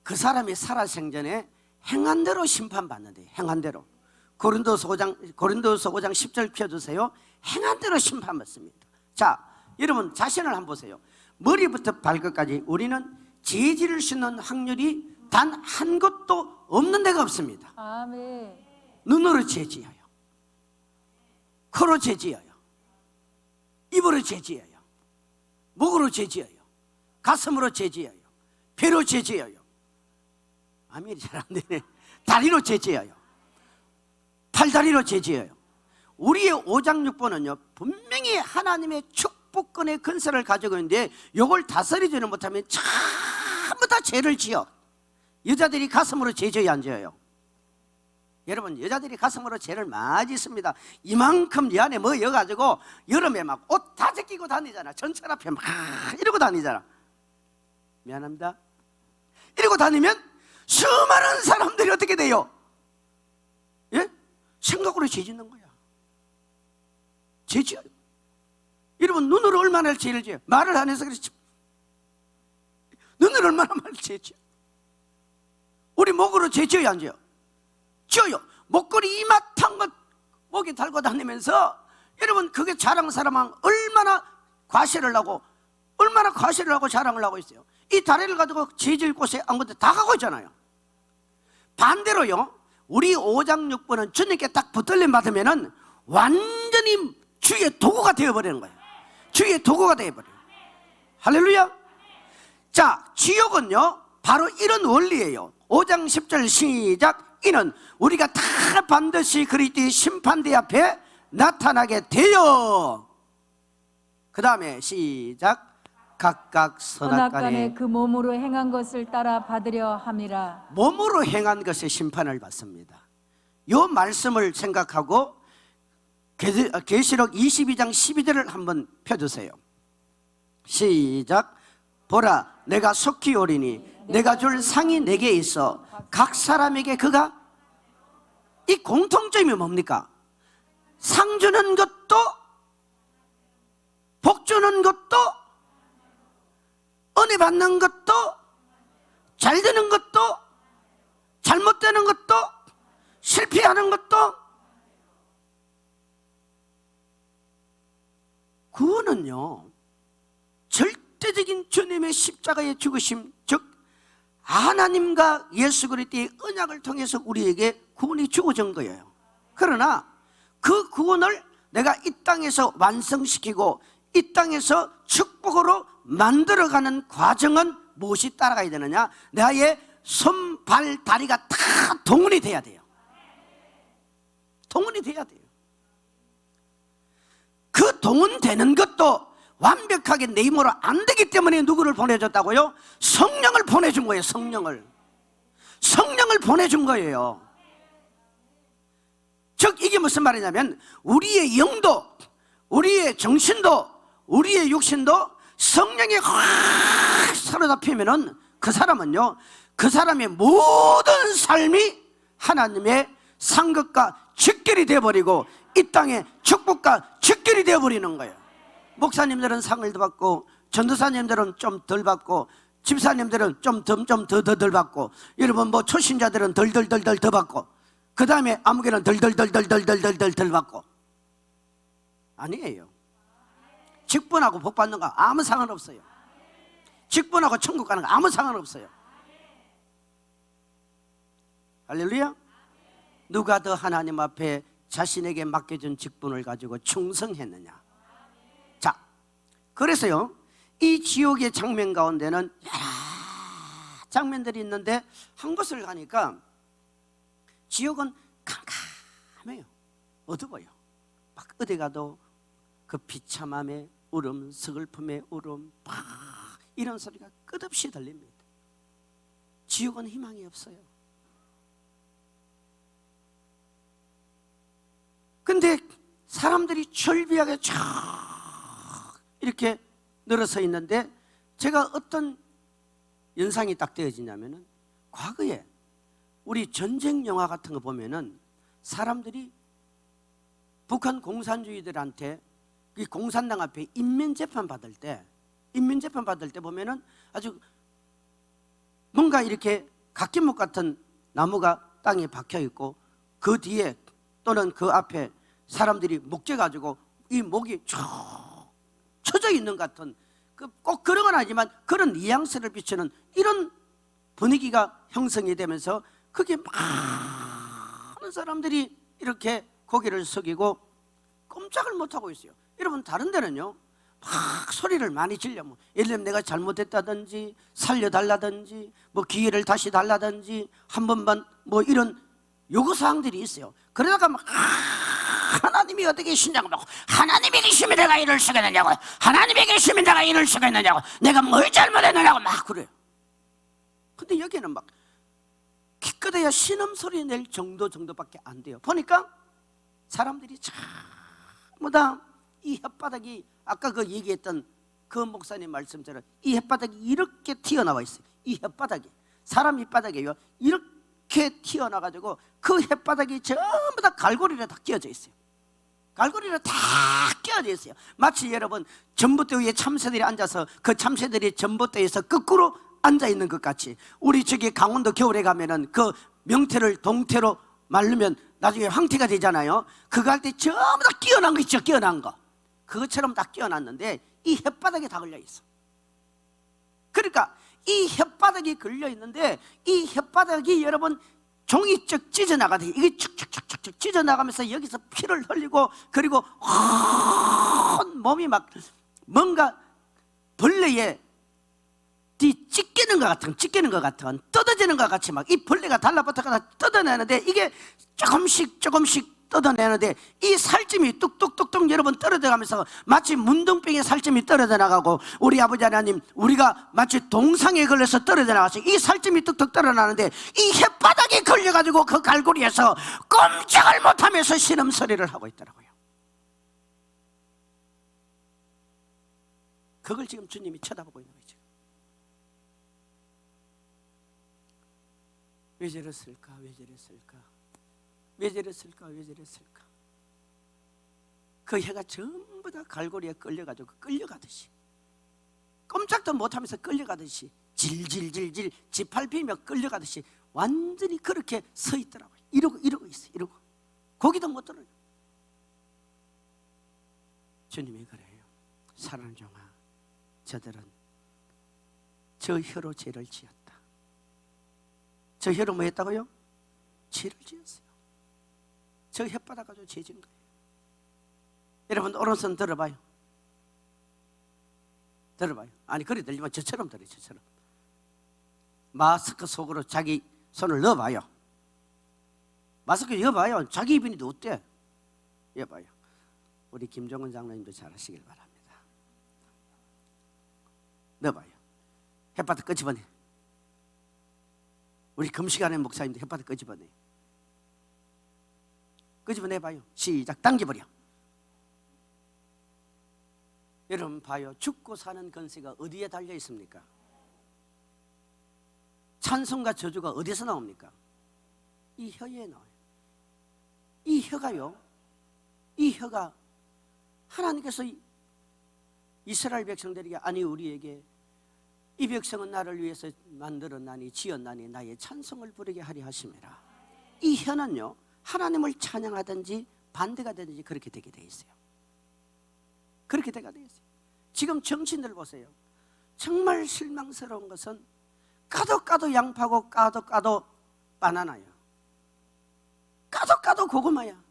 그 사람이 살아생전에 행한 대로 심판받는데, 행한 대로. 고린도서 5장 10절 펴주세요. 행한 대로 심판받습니다. 자, 여러분 자신을 한번 보세요. 머리부터 발끝까지 우리는 죄질을 씻는 확률이 단 한 곳도 없는 데가 없습니다.
아멘.
눈으로 죄지어요, 코로 죄지어요, 입으로 죄지어요, 목으로 죄지어요, 가슴으로 죄지어요, 배로 죄지어요. 아멘이 잘 안 되네. 다리로 죄지어요, 팔다리로 죄지어요. 우리의 오장육부는요 분명히 하나님의 축복권의 근세를 가지고 있는데, 이걸 다스리지는 못하면 전부 다 죄를 지어. 여자들이 가슴으로 죄 지어야 안 지어요? 여러분, 여자들이 가슴으로 죄를 많이 짓습니다. 이만큼 이 안에 뭐 여가지고 여름에 막 옷 다 제끼고 다니잖아. 전철 앞에 막 이러고 다니잖아. 미안합니다. 이러고 다니면 수많은 사람들이 어떻게 돼요? 예? 생각으로 죄 짓는 거야. 죄 지어요. 여러분, 눈으로 얼마나 죄를 지어요? 말을 안 해서 그렇지. 눈으로 얼마나 많이 죄 지어요? 우리 목으로 죄 지어요, 안 지어요? 지어요. 목걸이 이마탄 것 목에 달고 다니면서, 여러분 그게 자랑 사람은 얼마나 과시를 하고 자랑을 하고 있어요. 이 다리를 가지고 죄 지을 곳에 아무것도 다 가고 있잖아요. 반대로요, 우리 오장육부는 주님께 딱 붙들림 받으면은 완전히 주의 도구가 되어버리는 거예요. 주의 도구가 되어버려요. 할렐루야. 자, 지옥은요 바로 이런 원리예요. 5장 10절 시작. 이는 우리가 다 반드시 그리스도의 심판대 앞에 나타나게 되어, 그 다음에 시작. 각각 선악간에
그 몸으로 행한 것을 따라 받으려 함이라.
몸으로 행한 것의 심판을 받습니다. 이 말씀을 생각하고 계시록 22장 12절을 한번 펴주세요. 시작. 보라, 내가 속히 오리니 내가 줄 상이 내게 있어 각 사람에게 그가, 이 공통점이 뭡니까? 상 주는 것도, 복 주는 것도, 은혜 받는 것도, 잘 되는 것도, 잘못되는 것도, 실패하는 것도. 구원은요 절대적인 주님의 십자가의 죽으심, 즉 하나님과 예수 그리스도의 언약을 통해서 우리에게 구원이 주어진 거예요. 그러나 그 구원을 내가 이 땅에서 완성시키고 이 땅에서 축복으로 만들어가는 과정은 무엇이 따라가야 되느냐? 나의 손, 발, 다리가 다 동원이 돼야 돼요. 동원이 돼야 돼요. 그 동원되는 것도 완벽하게 내 힘으로 안 되기 때문에 누구를 보내줬다고요? 성령을 보내준 거예요. 성령을 보내준 거예요. 즉 이게 무슨 말이냐면, 우리의 영도, 우리의 정신도, 우리의 육신도 성령이 확 사로잡히면은 그 사람은요, 그 사람의 모든 삶이 하나님의 상급과 직결이 되어버리고 이 땅의 축복과 직결이 되어버리는 거예요. 목사님들은 상을 더 받고, 전도사님들은 좀 덜 받고, 집사님들은 좀 더 받고, 여러분 뭐 초신자들은 덜 더 받고, 그 다음에 아무개는 덜 받고. 아니에요. 직분하고 복 받는 거 아무 상관없어요. 직분하고 천국 가는 거 아무 상관없어요. 할렐루야. 누가 더 하나님 앞에 자신에게 맡겨준 직분을 가지고 충성했느냐. 자, 그래서요 이 지옥의 장면 가운데는 여러 장면들이 있는데, 한 곳을 가니까 지옥은 캄캄해요. 어두워요. 막 어디 가도 그 비참함의 울음, 서글픔의 울음, 막 이런 소리가 끝없이 들립니다. 지옥은 희망이 없어요. 근데 사람들이 절비하게 쫙 이렇게 늘어서 있는데 제가 어떤 연상이 딱 되어지냐면은 과거에 우리 전쟁 영화 같은 거 보면은 사람들이 북한 공산주의들한테 이 공산당 앞에 인면재판 받을 때 보면은 아주 뭔가 이렇게 갓김목 같은 나무가 땅에 박혀 있고 그 뒤에 또는 그 앞에 사람들이 목재 가지고 이 목이 쭉 쳐져 있는 것 같은 꼭 그런 건 아니지만 그런 뉘앙스를 비추는 이런 분위기가 형성이 되면서 그게 많은 사람들이 이렇게 고개를 숙이고 꼼짝을 못하고 있어요. 여러분 다른 데는요 막 소리를 많이 질려 예를 들면 내가 잘못했다든지 살려달라든지 뭐 기회를 다시 달라든지 한 번만 뭐 이런 요구사항들이 있어요. 그러다가 막 하나님이 어디 계시냐고 막 하나님이 계시면 내가 이럴 수가 있느냐고 하나님이 계시면 내가 이럴 수가 있느냐고 내가 뭘 잘못했느냐고 막 그래요. 근데 여기는 막 기껏해야 신음소리 낼 정도밖에 안 돼요. 보니까 사람들이 전부 다 이 혓바닥이 아까 그 얘기했던 그 목사님 말씀처럼 이 혓바닥이 이렇게 튀어나와 있어요. 이 혓바닥이 사람 혓바닥이에요. 이렇게 튀어나가지고 그 혓바닥이 전부 다 갈고리로 다 끼어져 있어요. 갈고리로 다 끼어져 있어요. 마치 여러분 전봇대 위에 참새들이 앉아서 그 참새들이 전봇대에서 거꾸로 앉아있는 것 같이 우리 저기 강원도 겨울에 가면은 그 명태를 동태로 마르면 나중에 황태가 되잖아요. 그거 할 때 전부 다 끼어난 거 있죠. 끼어난 거 그것처럼 다 끼어났는데 이 혓바닥에 다 걸려있어. 그러니까 이 혓바닥이 걸려있는데 이 혓바닥이 여러분 종이쩍 찢어나가듯이 이게 축축축축 찢어나가면서 여기서 피를 흘리고 그리고 온 몸이 막 뭔가 벌레에 찢기는 것 같은 뜯어지는 것 같이 막 이 벌레가 달라붙어서 뜯어내는데 이게 조금씩 뜯어내는데 이 살점이 뚝뚝뚝뚝 여러분 떨어져가면서 마치 문둥병의 살점이 떨어져 나가고 우리 아버지 하나님 우리가 마치 동상에 걸려서 떨어져 나가서 이 살점이 뚝뚝 떨어나는데 이 혓바닥에 걸려가지고 그 갈고리에서 꼼짝을 못하면서 신음소리를 하고 있더라고요. 그걸 지금 주님이 쳐다보고 있는 거죠. 왜 저랬을까? 그 혀가 전부 다 갈고리에 끌려가지고 끌려가듯이 꼼짝도 못하면서 끌려가듯이 질질질질 짓밟히며 끌려가듯이 완전히 그렇게 서 있더라고요. 이러고 있어요. 이러고 고기도 못 들어요. 주님이 그래요. 사랑하는 종아, 저들은 저 혀로 죄를 지었다. 저 혀로 뭐 했다고요? 죄를 지었어요. 저 혓바닥 가지고 죄 지은 거예요. 여러분 오른손 들어봐요. 아니 그래 들리면 저처럼 들어요. 저처럼 마스크 속으로 자기 손을 넣어봐요. 마스크 넣어봐요. 자기 입인이 어때? 여봐요. 우리 김종은 장로님도 잘하시길 바랍니다. 넣어봐요. 혓바닥 끄집어내. 우리 금식하는 목사님도 혓바닥 끄집어내. 끄집어내봐요. 시작. 당겨버려. 여러분 봐요. 죽고 사는 권세가 어디에 달려 있습니까? 찬송과 저주가 어디서 나옵니까? 이 혀에 나와요. 이 혀가 하나님께서 이스라엘 백성들에게 아니 우리에게 이 백성은 나를 위해서 만들었나니 지었나니 나의 찬송을 부르게 하리 하심이라. 이 혀는요 하나님을 찬양하든지 반대가 되든지 그렇게 되게 돼 있어요. 그렇게 되게 돼 있어요. 지금 정치인들 보세요. 정말 실망스러운 것은 까도 양파고 까도 바나나야. 까도 고구마야.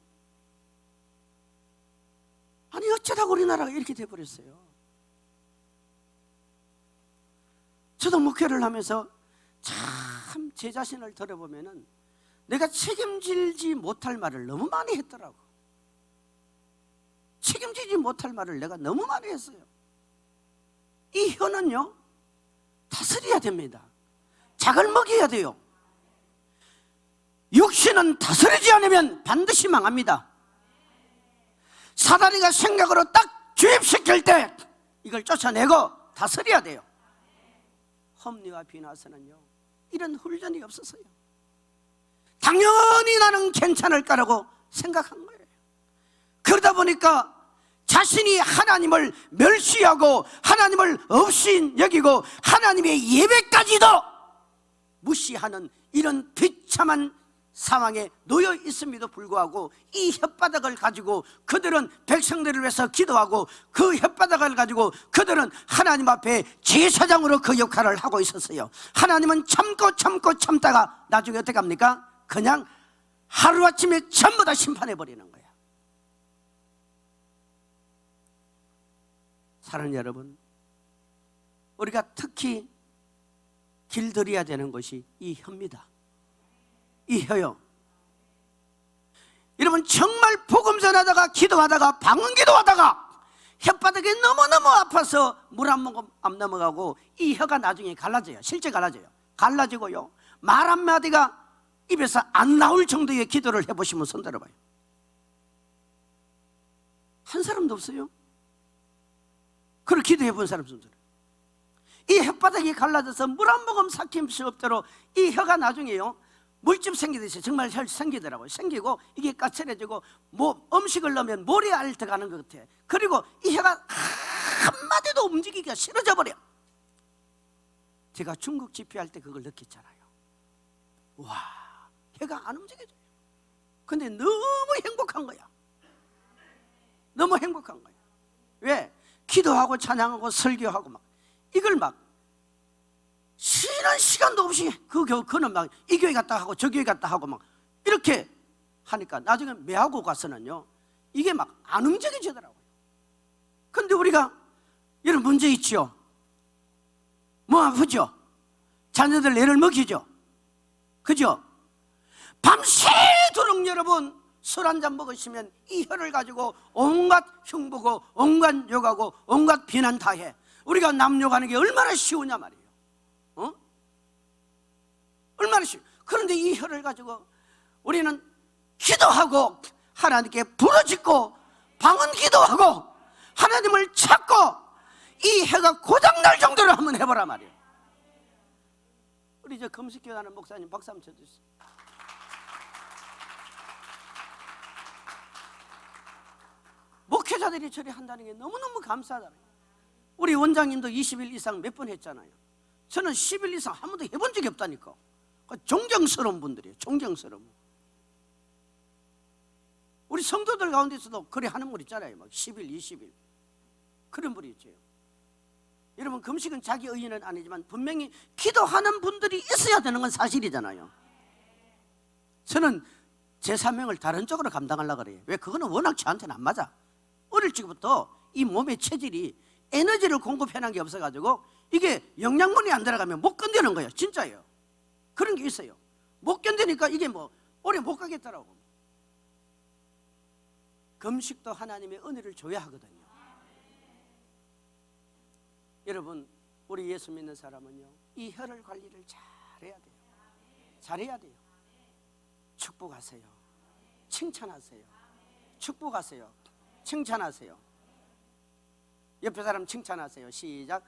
아니 어쩌다 우리나라가 이렇게 돼버렸어요. 저도 목회를 하면서 참 제 자신을 들어보면은 내가 책임지지 못할 말을 너무 많이 했더라고. 책임지지 못할 말을 내가 너무 많이 했어요. 이 혀는요 다스려야 됩니다. 작을 먹여야 돼요. 육신은 다스리지 않으면 반드시 망합니다. 사단이가 생각으로 딱 주입시킬 때 이걸 쫓아내고 다스려야 돼요. 험리와 비나서는요 이런 훈련이 없었어요. 당연히 나는 괜찮을 거라고 생각한 거예요. 그러다 보니까 자신이 하나님을 멸시하고 하나님을 없이 여기고 하나님의 예배까지도 무시하는 이런 비참한 상황에 놓여 있음에도 불구하고 이 혓바닥을 가지고 그들은 백성들을 위해서 기도하고 그 혓바닥을 가지고 그들은 하나님 앞에 제사장으로 그 역할을 하고 있었어요. 하나님은 참다가 나중에 어떻게 합니까? 그냥 하루아침에 전부 다 심판해버리는 거예요. 사랑하는 여러분, 우리가 특히 길들여야 되는 것이 이 혀입니다. 이 혀요. 여러분 정말 복음 전하다가 기도하다가 방언 기도하다가 혓바닥이 너무너무 아파서 물 한 모금 안 넘어가고 이 혀가 나중에 갈라져요. 실제 갈라져요. 갈라지고요 말 한마디가 입에서 안 나올 정도의 기도를 해보시면 손 들어봐요. 한 사람도 없어요. 그걸 기도해 본 사람 손 들어요. 이 혓바닥이 갈라져서 물 한 모금 삭힘 수 없도록 이 혀가 나중에요 물집 생기듯이 정말 잘 생기더라고요. 생기고 이게 까칠해지고 뭐 음식을 넣으면 모래 알 들어가는 것 같아. 그리고 이 혀가 한마디도 움직이기가 싫어져 버려. 제가 중국 집회할 때 그걸 느꼈잖아요. 와, 혀가 안 움직여져요. 근데 너무 행복한 거야. 너무 행복한 거야. 왜? 기도하고 찬양하고 설교하고 막 이걸 막 쉬는 시간도 없이 그는 막 이 교회 갔다 하고 저 교회 갔다 하고 막 이렇게 하니까 나중에 매하고 가서는요 이게 막 안 움직여지더라고요. 근데 우리가 이런 문제 있죠. 뭐 아프죠? 자녀들 애를 먹이죠. 그죠? 밤새도록 여러분 술 한잔 먹으시면 이 혀를 가지고 온갖 흉보고 온갖 욕하고 온갖 비난 다 해. 우리가 남 욕하는 게 얼마나 쉬우냐 말이에요. 얼마나 쉬워. 그런데 이 혀를 가지고 우리는 기도하고 하나님께 부르짖고 방언 기도하고 하나님을 찾고 이 혀가 고장날 정도로 한번 해보라 말이에요. 우리 저 금식교회 하는 목사님 박수 한번 쳐주세요. 목회자들이 저리 한다는 게 너무너무 감사하다. 우리 원장님도 20일 이상 몇 번 했잖아요. 저는 10일 이상 한 번도 해본 적이 없다니까. 존경스러운 분들이에요. 존경스러운. 우리 성도들 가운데서도 그래 하는 분 있잖아요. 막 10일, 20일 그런 분이 있죠. 여러분 금식은 자기 의의는 아니지만 분명히 기도하는 분들이 있어야 되는 건 사실이잖아요. 저는 제 사명을 다른 쪽으로 감당하려고 그래요. 왜? 그거는 워낙 저한테는 안 맞아. 어릴 적부터 이 몸의 체질이 에너지를 공급해놓은 게 없어가지고 이게 영양분이 안 들어가면 못 견디는 거예요. 진짜예요. 그런 게 있어요. 못 견디니까 이게 뭐 오래 못 가겠더라고. 금식도 하나님의 은혜를 줘야 하거든요. 여러분 우리 예수 믿는 사람은요 이 혀를 관리를 잘해야 돼요. 잘해야 돼요. 축복하세요. 칭찬하세요. 축복하세요. 칭찬하세요. 옆에 사람 칭찬하세요. 시작.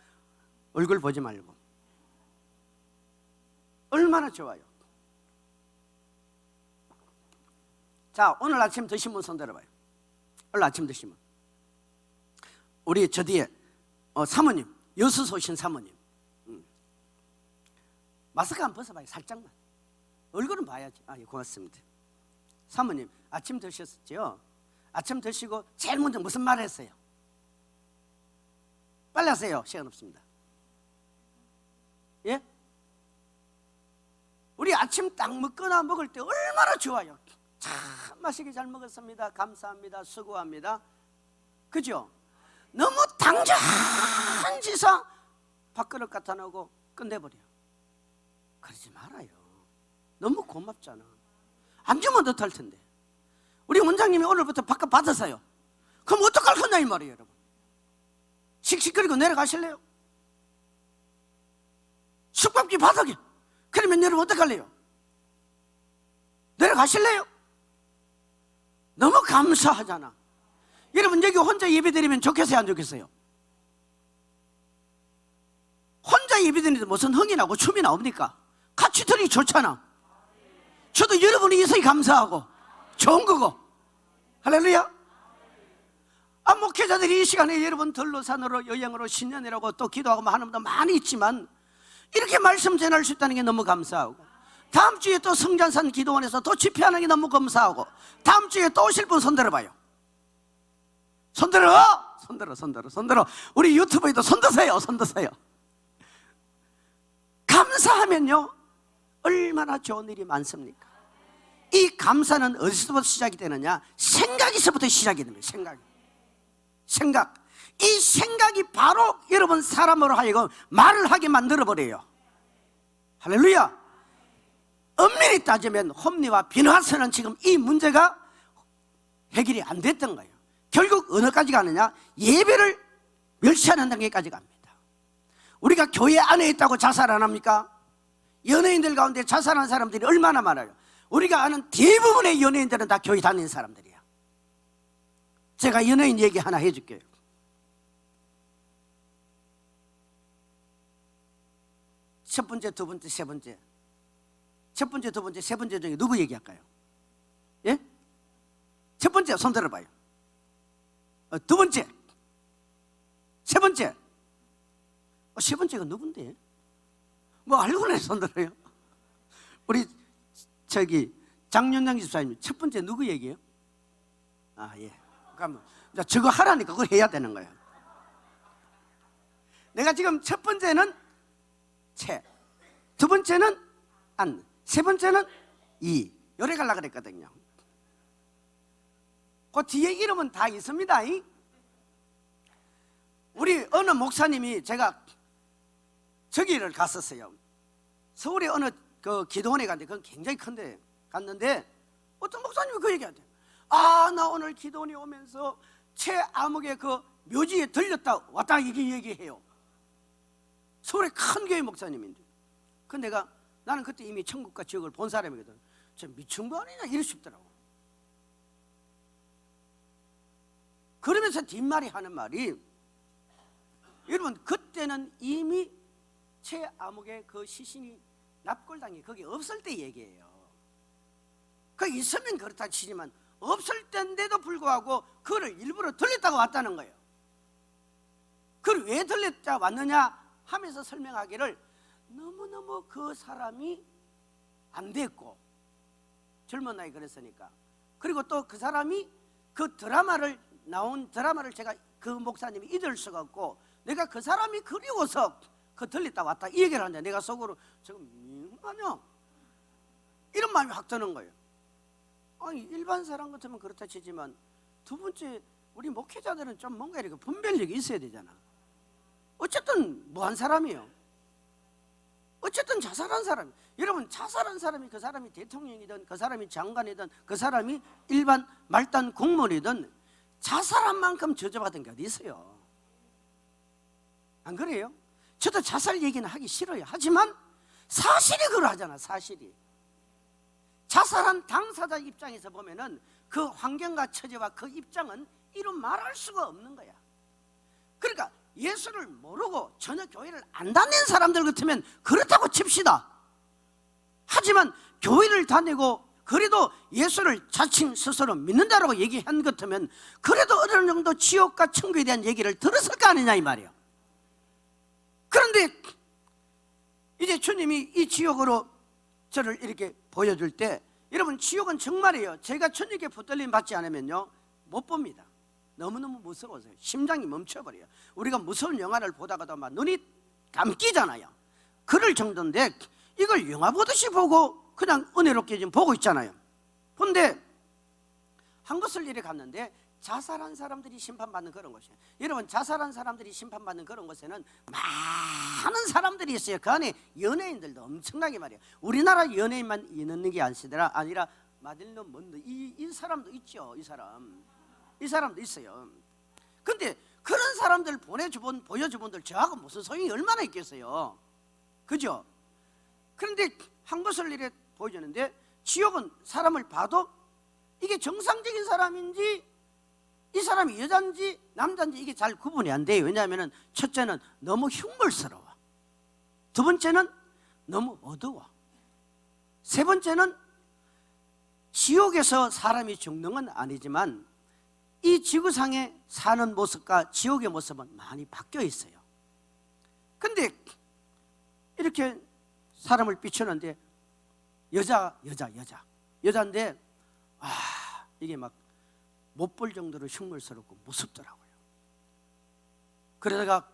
얼굴 보지 말고. 얼마나 좋아요. 자, 오늘 아침 드신 분 손 들어봐요. 오늘 아침 드신 분. 우리 저 뒤에 사모님, 여수서 오신 사모님. 마스크 한번 벗어봐요. 살짝만. 얼굴은 봐야지. 예, 고맙습니다. 사모님, 아침 드셨죠? 아침 드시고 제일 먼저 무슨 말 했어요? 빨리 하세요. 시간 없습니다. 예? 우리 아침 딱 먹거나 먹을 때 얼마나 좋아요. 참 맛있게 잘 먹었습니다. 감사합니다. 수고합니다. 그죠? 너무 당장한 짓사 밥그릇 갖다 놓고 끝내버려. 그러지 말아요. 너무 고맙잖아. 안 주면 어떡할 텐데. 우리 원장님이 오늘부터 밥값 받았어요. 그럼 어떡할 거냐 이 말이에요. 여러분 씩씩거리고 내려가실래요? 숙박비 바닥에. 그러면 여러분 어떡할래요? 내려가실래요? 너무 감사하잖아. 여러분 여기 혼자 예배드리면 좋겠어요, 안 좋겠어요? 혼자 예배드리는데 무슨 흥이 나고 춤이 나옵니까? 같이 드리기 좋잖아. 저도 여러분이 있어야 감사하고 좋은 거고. 할렐루야. 목회자들이 이 시간에 여러분 들로산으로 여행으로 신년이라고 또 기도하고 하는 분도 많이 있지만 이렇게 말씀 전할 수 있다는 게 너무 감사하고, 다음 주에 또 성전산 기도원에서 또 집회하는 게 너무 감사하고, 다음 주에 또 오실 분 손 들어봐요. 손 들어. 우리 유튜브에도 손 드세요. 감사하면요 얼마나 좋은 일이 많습니까? 이 감사는 어디서부터 시작이 되느냐? 생각에서부터 시작이 됩니다. 생각. 이 생각이 바로 여러분 사람으로 하여금 말을 하게 만들어버려요. 할렐루야. 엄밀히 따지면 홈리와 비느하스는 지금 이 문제가 해결이 안 됐던 거예요. 결국 어느까지 가느냐? 예배를 멸시하는 단계까지 갑니다. 우리가 교회 안에 있다고 자살 안 합니까? 연예인들 가운데 자살하는 사람들이 얼마나 많아요. 우리가 아는 대부분의 연예인들은 다 교회 다니는 사람들이야. 제가 연예인 얘기 하나 해줄게요. 첫 번째, 두 번째, 세 번째. 첫 번째, 두 번째, 세 번째 중에 누구 얘기할까요? 예? 첫 번째 손 들어봐요. 두 번째, 세 번째. 세 번째가 누군데? 뭐 알고는 손 들어요. 우리 장윤영 집사님 첫 번째 누구 얘기예요? 예. 그러면 저거 하라니까 그걸 해야 되는 거예요. 내가 지금 첫 번째는 채, 두 번째는 안, 세 번째는 이. 요래 가려고 그랬거든요. 그 뒤에 이름은 다 있습니다. 우리 어느 목사님이, 제가 저기를 갔었어요. 서울에 어느 그 기도원에 갔는데, 그건 굉장히 큰데 갔는데 어떤 목사님이 그 얘기하대요. 나 오늘 기도원에 오면서 최암흑의 그 묘지에 들렸다 왔다 이게 얘기해요. 서울의 큰 교회 목사님인데. 그 나는 그때 이미 천국과 지옥을 본 사람이거든. 저 미친 거 아니냐 이럴 수 있더라고. 그러면서 뒷말이 하는 말이, 여러분 그때는 이미 최암흑의 그 시신이 납골당이 거기 없을 때 얘기예요. 그 있으면 그렇다 치지만 없을 때인데도 불구하고 그를 일부러 들렸다고 왔다는 거예요. 그걸 왜 들렸다 왔느냐 하면서 설명하기를, 너무너무 그 사람이 안 됐고, 젊은 나이 그랬으니까. 그리고 또 그 사람이 그 드라마를 제가 그 목사님이 잊을 수가 없고, 내가 그 사람이 그리워서 그 들렸다 왔다 이 얘기를 하는데, 내가 속으로 지금 미안하냐 이런 마음이 확 드는 거예요. 일반 사람 같으면 그렇다 치지만, 두 번째 우리 목회자들은 좀 뭔가 이렇게 분별력이 있어야 되잖아. 어쨌든 무한 사람이에요. 어쨌든 자살한 사람. 여러분 자살한 사람이, 그 사람이 대통령이든 그 사람이 장관이든 그 사람이 일반 말단 공무원이든 자살한 만큼 저주받은 게 어디 있어요? 안 그래요? 저도 자살 얘기는 하기 싫어요. 하지만 사실이 그러하잖아. 사실이. 자살한 당사자 입장에서 보면은 그 환경과 처지와 그 입장은 이루 말할 수가 없는 거야. 그러니까 예수를 모르고 전혀 교회를 안 다니는 사람들 같으면 그렇다고 칩시다. 하지만 교회를 다니고 그래도 예수를 자칭 스스로 믿는다라고 얘기한 것 같으면 그래도 어느 정도 지옥과 천국에 대한 얘기를 들었을 거 아니냐 이 말이에요. 그런데 이제 주님이 이 지옥으로 저를 이렇게 보여줄 때, 여러분 지옥은 정말이에요. 제가 천국에 붙들림 받지 않으면요 못 봅니다. 너무너무 무서워서요. 심장이 멈춰버려요. 우리가 무서운 영화를 보다가도 막 눈이 감기잖아요. 그럴 정도인데 이걸 영화 보듯이 보고 그냥 은혜롭게 지금 보고 있잖아요. 근데 한 곳을 이렇게 갔는데 자살한 사람들이 심판받는 그런 곳이에요. 여러분 자살한 사람들이 심판받는 그런 곳에는 많은 사람들이 있어요. 그 안에 연예인들도 엄청나게 말이에요. 우리나라 연예인만 있는 게 아니라 마딜론 먼저 이 사람도 있죠. 이 사람도 있어요. 근데 그런 사람들 보여준 분들 저하고 무슨 소용이 얼마나 있겠어요. 그죠? 그런데 한 것을 이렇게 보여주는데, 지옥은 사람을 봐도 이게 정상적인 사람인지 이 사람이 여잔지 남잔지 이게 잘 구분이 안 돼요. 왜냐하면 첫째는 너무 흉물스러워, 두 번째는 너무 어두워, 세 번째는 지옥에서 사람이 죽는 건 아니지만 이 지구상에 사는 모습과 지옥의 모습은 많이 바뀌어 있어요. 근데 이렇게 사람을 비추는데 여자인데 이게 막 못 볼 정도로 흉물스럽고 무섭더라고요. 그러다가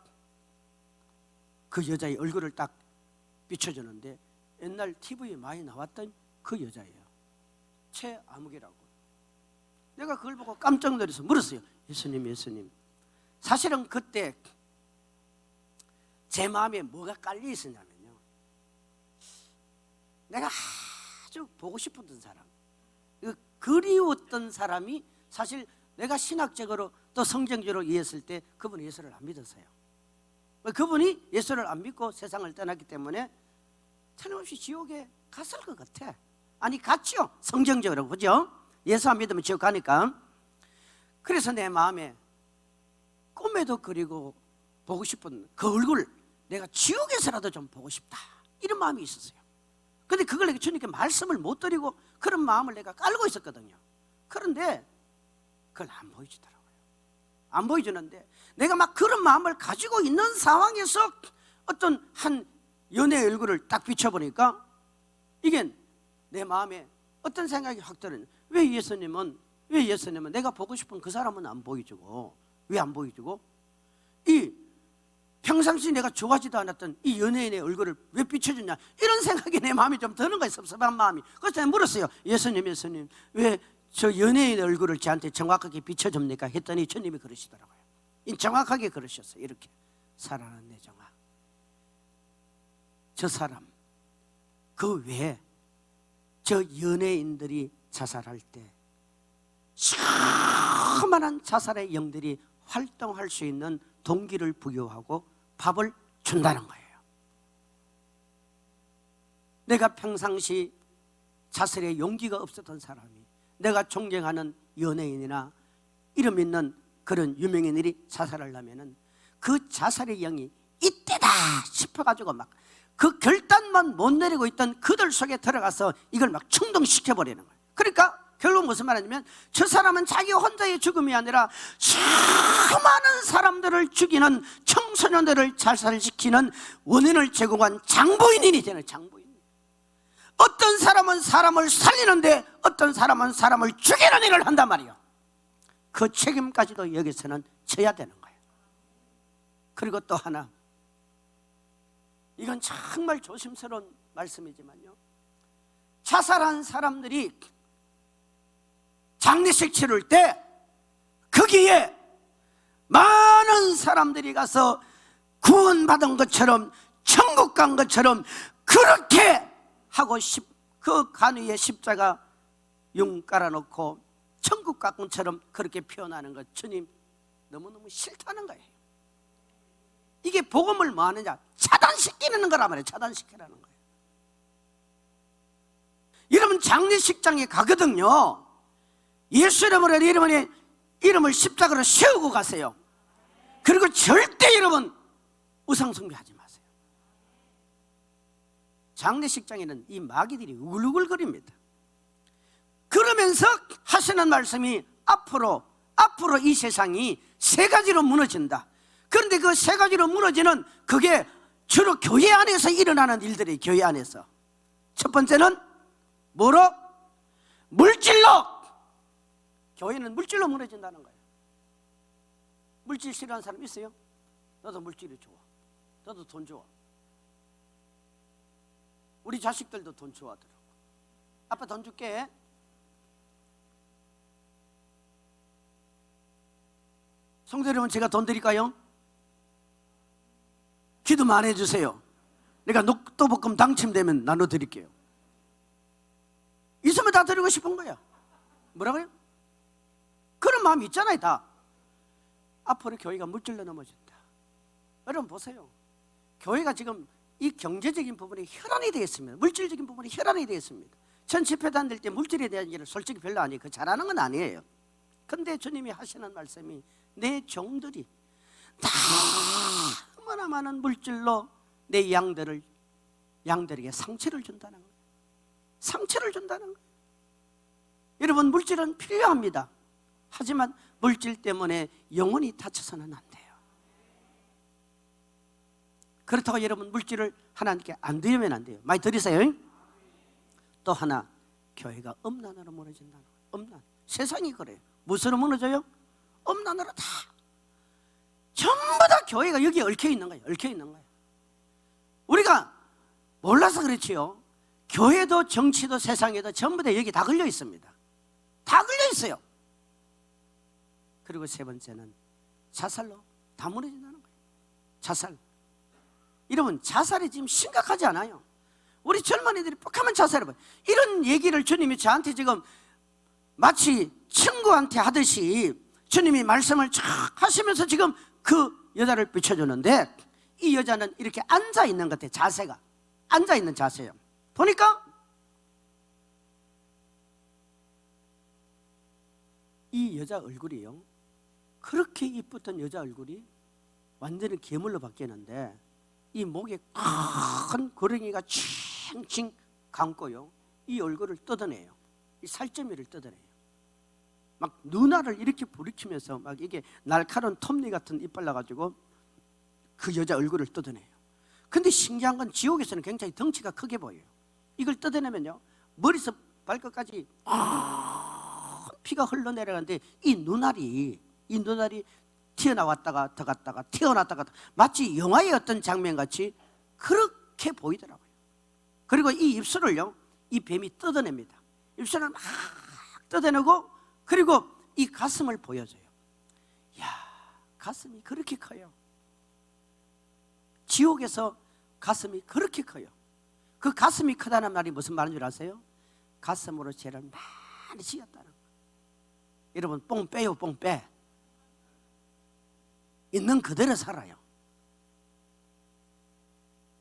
그 여자의 얼굴을 딱 비춰주는데 옛날 TV에 많이 나왔던 그 여자예요. 최아무개라고. 내가 그걸 보고 깜짝 놀라서 물었어요. 예수님, 사실은 그때 제 마음에 뭐가 깔려 있었냐면요, 내가 아주 보고 싶었던 사람, 그리웠던 사람이 사실 내가 신학적으로 또 성경적으로 이해했을 때 그분이 예수를 안 믿었어요. 그분이 예수를 안 믿고 세상을 떠났기 때문에 틀림없이 지옥에 갔을 것 같아. 아니 갔죠, 성경적으로. 그죠? 예수 안 믿으면 지옥 가니까. 그래서 내 마음에 꿈에도 그리고 보고 싶은 그 얼굴, 내가 지옥에서라도 좀 보고 싶다, 이런 마음이 있었어요. 근데 그걸 내가 주님께 말씀을 못 드리고 그런 마음을 내가 깔고 있었거든요. 그런데 그걸 안 보여주더라고요. 안 보여주는데 내가 막 그런 마음을 가지고 있는 상황에서 어떤 한 연예의 얼굴을 딱 비춰보니까 이게 내 마음에 어떤 생각이 확 들어요. 왜 예수님은 내가 보고 싶은 그 사람은 안 보여주고, 왜 안 보여주고 이 평상시 내가 좋아하지도 않았던 이 연예인의 얼굴을 왜 비춰주냐, 이런 생각이 내 마음에 좀 드는 거예요. 섭섭한 마음이. 그래서 내가 물었어요. 예수님 왜 저 연예인의 얼굴을 저한테 정확하게 비춰줍니까? 했더니 주님이 그러시더라고요. 정확하게 그러셨어요. 이렇게, 사랑하는 내 정아, 저 사람 그 외에 저 연예인들이 자살할 때 수많은 자살의 영들이 활동할 수 있는 동기를 부여하고 밥을 준다는 거예요. 내가 평상시 자살의 용기가 없었던 사람이 내가 존경하는 연예인이나 이름 있는 그런 유명인들이 자살을 하면은 그 자살의 영이 이때다 싶어가지고 막 그 결단만 못 내리고 있던 그들 속에 들어가서 이걸 막 충동시켜버리는 거예요. 그러니까 결국 무슨 말이냐면 저 사람은 자기 혼자의 죽음이 아니라 수많은 사람들을 죽이는, 청소년들을 자살시키는 원인을 제공한 장부인이 되는, 장부인. 어떤 사람은 사람을 살리는데 어떤 사람은 사람을 죽이는 일을 한단 말이에요. 그 책임까지도 여기서는 져야 되는 거예요. 그리고 또 하나, 이건 정말 조심스러운 말씀이지만요, 자살한 사람들이 장례식 치를 때 거기에 많은 사람들이 가서 구원받은 것처럼 천국 간 것처럼 그렇게 하고 그 간 위에 십자가 용 깔아놓고 천국 간 것처럼 그렇게 표현하는 것, 주님 너무너무 싫다는 거예요. 이게 복음을 뭐 하느냐, 차단시키는 거란 말이에요. 차단시키라는 거예요. 여러분 장례식장에 가거든요, 예수 이름을 십자가로 세우고 가세요. 그리고 절대 여러분 우상 숭배하지 마세요. 장례식장에는 이 마귀들이 우글우글거립니다. 그러면서 하시는 말씀이 앞으로 이 세상이 세 가지로 무너진다. 그런데 그 세 가지로 무너지는 그게 주로 교회 안에서 일어나는 일들이, 교회 안에서. 첫 번째는 뭐로? 물질로. 교회는 물질로 무너진다는 거예요. 물질 싫어하는 사람 있어요? 나도 물질이 좋아, 나도 돈 좋아. 우리 자식들도 돈 좋아하더라고. 아빠 돈 줄게. 성도 여러분, 제가 돈 드릴까요? 기도만 해주세요. 내가 녹두볶음 당첨되면 나눠드릴게요. 있으면 다 드리고 싶은 거야. 뭐라고요? 그런 마음이 있잖아요. 다. 앞으로 교회가 물질로 넘어진다. 여러분 보세요. 교회가 지금 이 경제적인 부분이 혈안이 되어 있습니다. 물질적인 부분이 혈안이 되어 있습니다. 전 집회 다닐 때 물질에 대한 일을 솔직히 별로 아니에요. 그 잘하는 건 아니에요. 근데 주님이 하시는 말씀이 내 종들이 너무나 많은 물질로 내 양들에게 상처를 준다는 거예요. 상처를 준다는 거예요. 여러분, 물질은 필요합니다. 하지만 물질 때문에 영혼이 다쳐서는 안 돼요. 그렇다고 여러분 물질을 하나님께 안 드리면 안 돼요. 많이 드리세요. 또 하나, 교회가 엄난으로 무너진다는 거예요. 엄난. 세상이 그래요. 무엇으로 무너져요? 엄난으로 다. 전부 다 교회가 여기에 얽혀 있는 거예요. 얽혀 있는 거예요. 우리가 몰라서 그렇지요. 교회도 정치도 세상에도 전부 다 여기 다 걸려 있습니다. 다 걸려 있어요. 그리고 세 번째는 자살로 다 무너진다는 거예요. 자살. 여러분, 자살이 지금 심각하지 않아요. 우리 젊은이들이 뻑하면 자살해봐요. 이런 얘기를 주님이 저한테 지금 마치 친구한테 하듯이 주님이 말씀을 쫙 하시면서 지금 그 여자를 비춰주는데, 이 여자는 이렇게 앉아있는 것 같아요. 자세가 앉아있는 자세예요. 보니까 이 여자 얼굴이요, 그렇게 이뻤던 여자 얼굴이 완전히 괴물로 바뀌었는데, 이 목에 큰 고랭이가 칭칭 감고요, 이 얼굴을 뜯어내요. 이 살점이를 뜯어내요. 막 누나를 이렇게 부리키면서 막 이게 날카로운 톱니 같은 이빨 나가지고 그 여자 얼굴을 뜯어내요. 근데 신기한 건 지옥에서는 굉장히 덩치가 크게 보여요. 이걸 뜯어내면요, 머리에서 발끝까지 피가 흘러내려가는데 이 눈알이 튀어나왔다가 더 갔다가 튀어나왔다가 마치 영화의 어떤 장면같이 그렇게 보이더라고요. 그리고 이 입술을요, 이 뱀이 뜯어냅니다. 입술을 막 뜯어내고, 그리고 이 가슴을 보여줘요. 이야, 가슴이 그렇게 커요. 지옥에서 가슴이 그렇게 커요. 그 가슴이 크다는 말이 무슨 말인 줄 아세요? 가슴으로 죄를 많이 지었다는 거예요. 여러분, 뽕 빼요, 뽕 빼. 있는 그대로 살아요.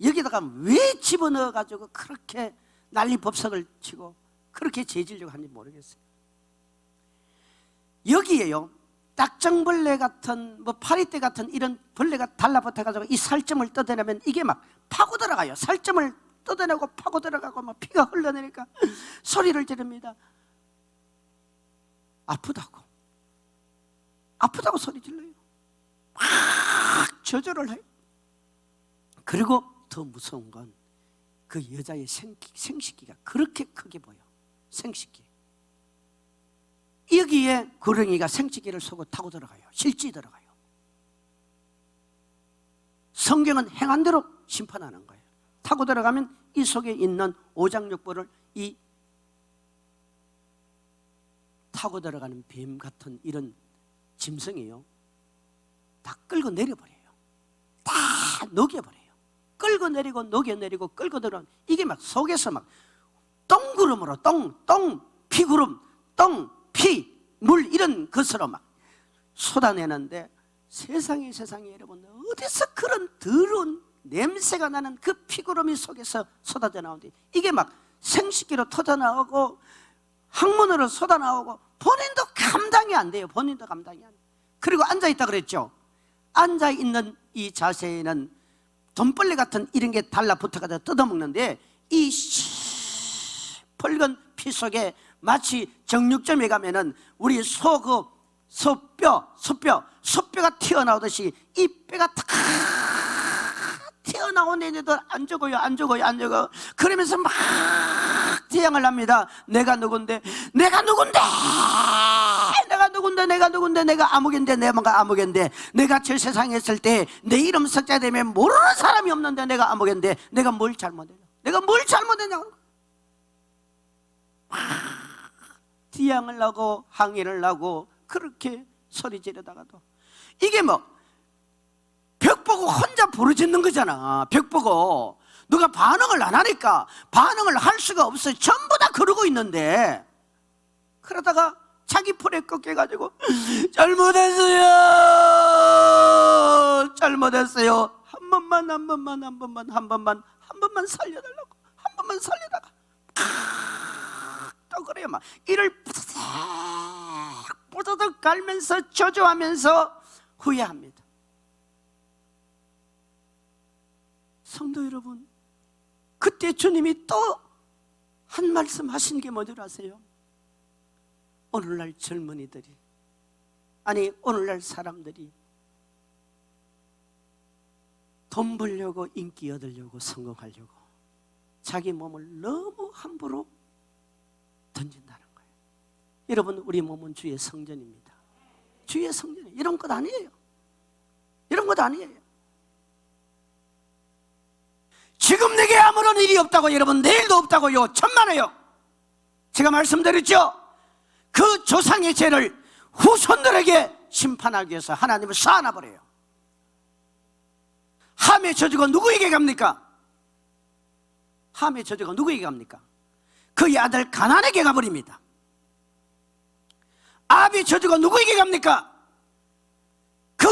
여기다가 왜 집어넣어가지고 그렇게 난리법석을 치고 그렇게 죄지려고 하는지 모르겠어요. 여기에요, 딱정벌레 같은 파리떼 같은 이런 벌레가 달라붙어가지고 이 살점을 뜯어내면 이게 막 파고 들어가요. 살점을 뜯어내고 파고 들어가고 막 피가 흘러내니까 소리를 지릅니다. 아프다고 소리 질러요. 막 저절을 해요. 그리고 더 무서운 건 그 여자의 생식기가 그렇게 크게 보여. 생식기. 여기에 구렁이가 생식기를 쏘고 타고 들어가요. 실지 들어가요. 성경은 행한 대로 심판하는 거예요. 타고 들어가면 이 속에 있는 오장육부를 이 타고 들어가는 뱀 같은 이런 짐승이요, 다 끌고 내려버려요. 다 녹여버려요. 끌고 내리고 녹여내리고 끌고 들어가면 이게 막 속에서 막 똥구름으로 피구름, 피, 물 이런 것으로 막 쏟아내는데, 세상에 여러분, 어디서 그런 더러운 냄새가 나는 그 피구름이 속에서 쏟아져 나오는데, 이게 막 생식기로 터져나오고 항문으로 쏟아나오고 본인도 감당이 안 돼요. 본인도 감당이 안 돼요. 그리고 앉아있다 그랬죠. 앉아있는 이 자세에는 돈벌레 같은 이런 게 달라붙어가지고 뜯어먹는데, 이 붉은 피 속에 마치 정육점에 가면은 우리 소뼈가 튀어나오듯이 이 뼈가 탁 튀어나오는데도 안 죽어요. 그러면서 막 태양을 합니다. 내가 누군데 내가 아무개인데 내가 저 세상에 있을 때 내 이름 석자되면 모르는 사람이 없는데 내가 아무개인데 내가 뭘 잘못했냐고 태양을 하고 항해를 하고 그렇게 소리 지르다가도, 이게 뭐 벽 보고 혼자 부르짖는 거잖아. 벽 보고 누가 반응을 안 하니까 반응을 할 수가 없어요. 전부 다 그러고 있는데, 그러다가 자기 풀에 꺾여가지고 잘못했어요. 한 번만 살려달라고. 한 번만 살려다가 또 그래요. 막 이를 뿌다닥 깔면서 저주하면서 후회합니다. 성도 여러분, 그때 주님이 또 한 말씀 하신 게 뭔지 아세요? 오늘날 젊은이들이, 아니 오늘날 사람들이 돈 벌려고, 인기 얻으려고, 성공하려고 자기 몸을 너무 함부로 던진다는 거예요. 여러분, 우리 몸은 주의 성전입니다. 주의 성전이에요. 이런 것 아니에요. 이런 것 아니에요. 지금 내게 아무런 일이 없다고, 여러분 내일도 없다고요. 천만에요. 제가 말씀드렸죠. 그 조상의 죄를 후손들에게 심판하기 위해서 하나님은 쏴놔버려요. 함의 저주가 누구에게 갑니까? 함의 저주가 누구에게 갑니까? 그의 아들 가나안에게 가버립니다. 아합의 저주가 누구에게 갑니까? 그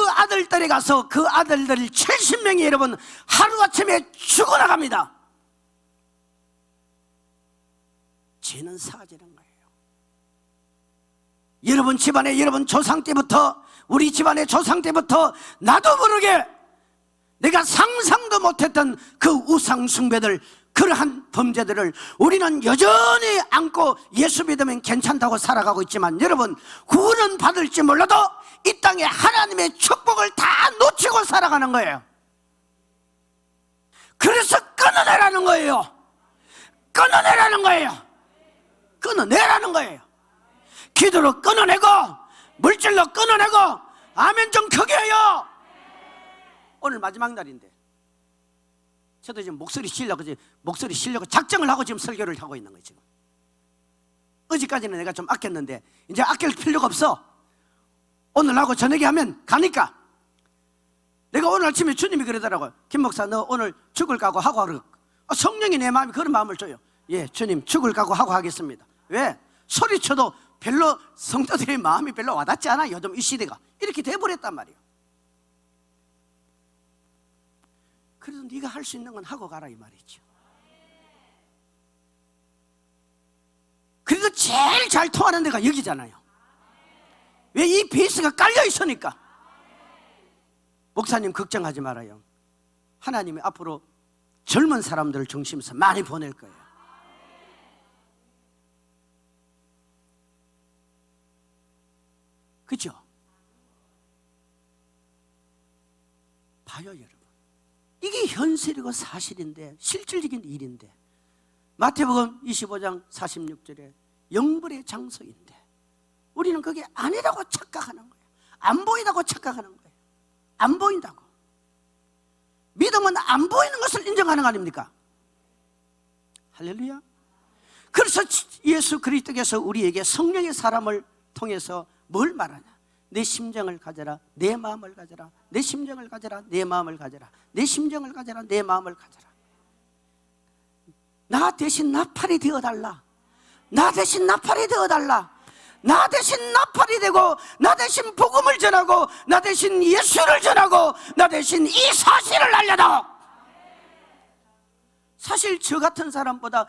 아들들에 가서 그 아들들 70명이 여러분 하루아침에 죽어나갑니다. 죄는 사라지는 거예요. 여러분 집안에, 여러분 조상 때부터, 우리 집안의 조상 때부터 나도 모르게 내가 상상도 못했던 그 우상 숭배들, 그러한 범죄들을 우리는 여전히 안고 예수 믿으면 괜찮다고 살아가고 있지만, 여러분 구원은 받을지 몰라도 이 땅에 하나님의 축복을 다 놓치고 살아가는 거예요. 그래서 끊어내라는 거예요. 끊어내라는 거예요. 끊어내라는 거예요. 기도로 끊어내고, 물질로 끊어내고, 아멘 좀 크게 해요. 오늘 마지막 날인데 저도 지금 목소리 쉬려고 작정을 하고 지금 설교를 하고 있는 거예요. 지금 어제까지는 내가 좀 아꼈는데 이제 아낄 필요가 없어. 오늘 하고 저녁에 하면 가니까. 내가 오늘 아침에 주님이 그러더라고요. 김 목사, 너 오늘 죽을 각오 하고 하라. 성령이 내 마음에 그런 마음을 줘요. 예, 주님 죽을 각오 하고 하겠습니다. 왜? 소리쳐도 별로 성도들의 마음이 별로 와닿지 않아. 요즘 이 시대가 이렇게 돼버렸단 말이에요. 그래도 네가 할 수 있는 건 하고 가라 이 말이죠. 그래도 제일 잘 통하는 데가 여기잖아요. 왜? 이 베이스가 깔려 있으니까. 목사님 걱정하지 말아요. 하나님이 앞으로 젊은 사람들을 중심에서 많이 보낼 거예요. 그죠? 봐요 여러분, 이게 현실이고 사실인데, 실질적인 일인데, 마태복음 25장 46절에 영벌의 장소인데 우리는 그게 아니라고 착각하는 거예요. 안 보인다고 착각하는 거예요. 안 보인다고. 믿음은 안 보이는 것을 인정하는 거 아닙니까? 할렐루야. 그래서 예수 그리스도께서 우리에게 성령의 사람을 통해서 뭘 말하냐? 내 심정을 가져라, 내 마음을 가져라. 내 심정을 가져라, 내 마음을 가져라. 내 심정을 가져라, 내 마음을 가져라. 나 대신 나팔이 되어달라. 나 대신 나팔이 되어달라. 나 대신 나팔이 되고, 나 대신 복음을 전하고, 나 대신 예수를 전하고, 나 대신 이 사실을 알려다. 사실 저 같은 사람보다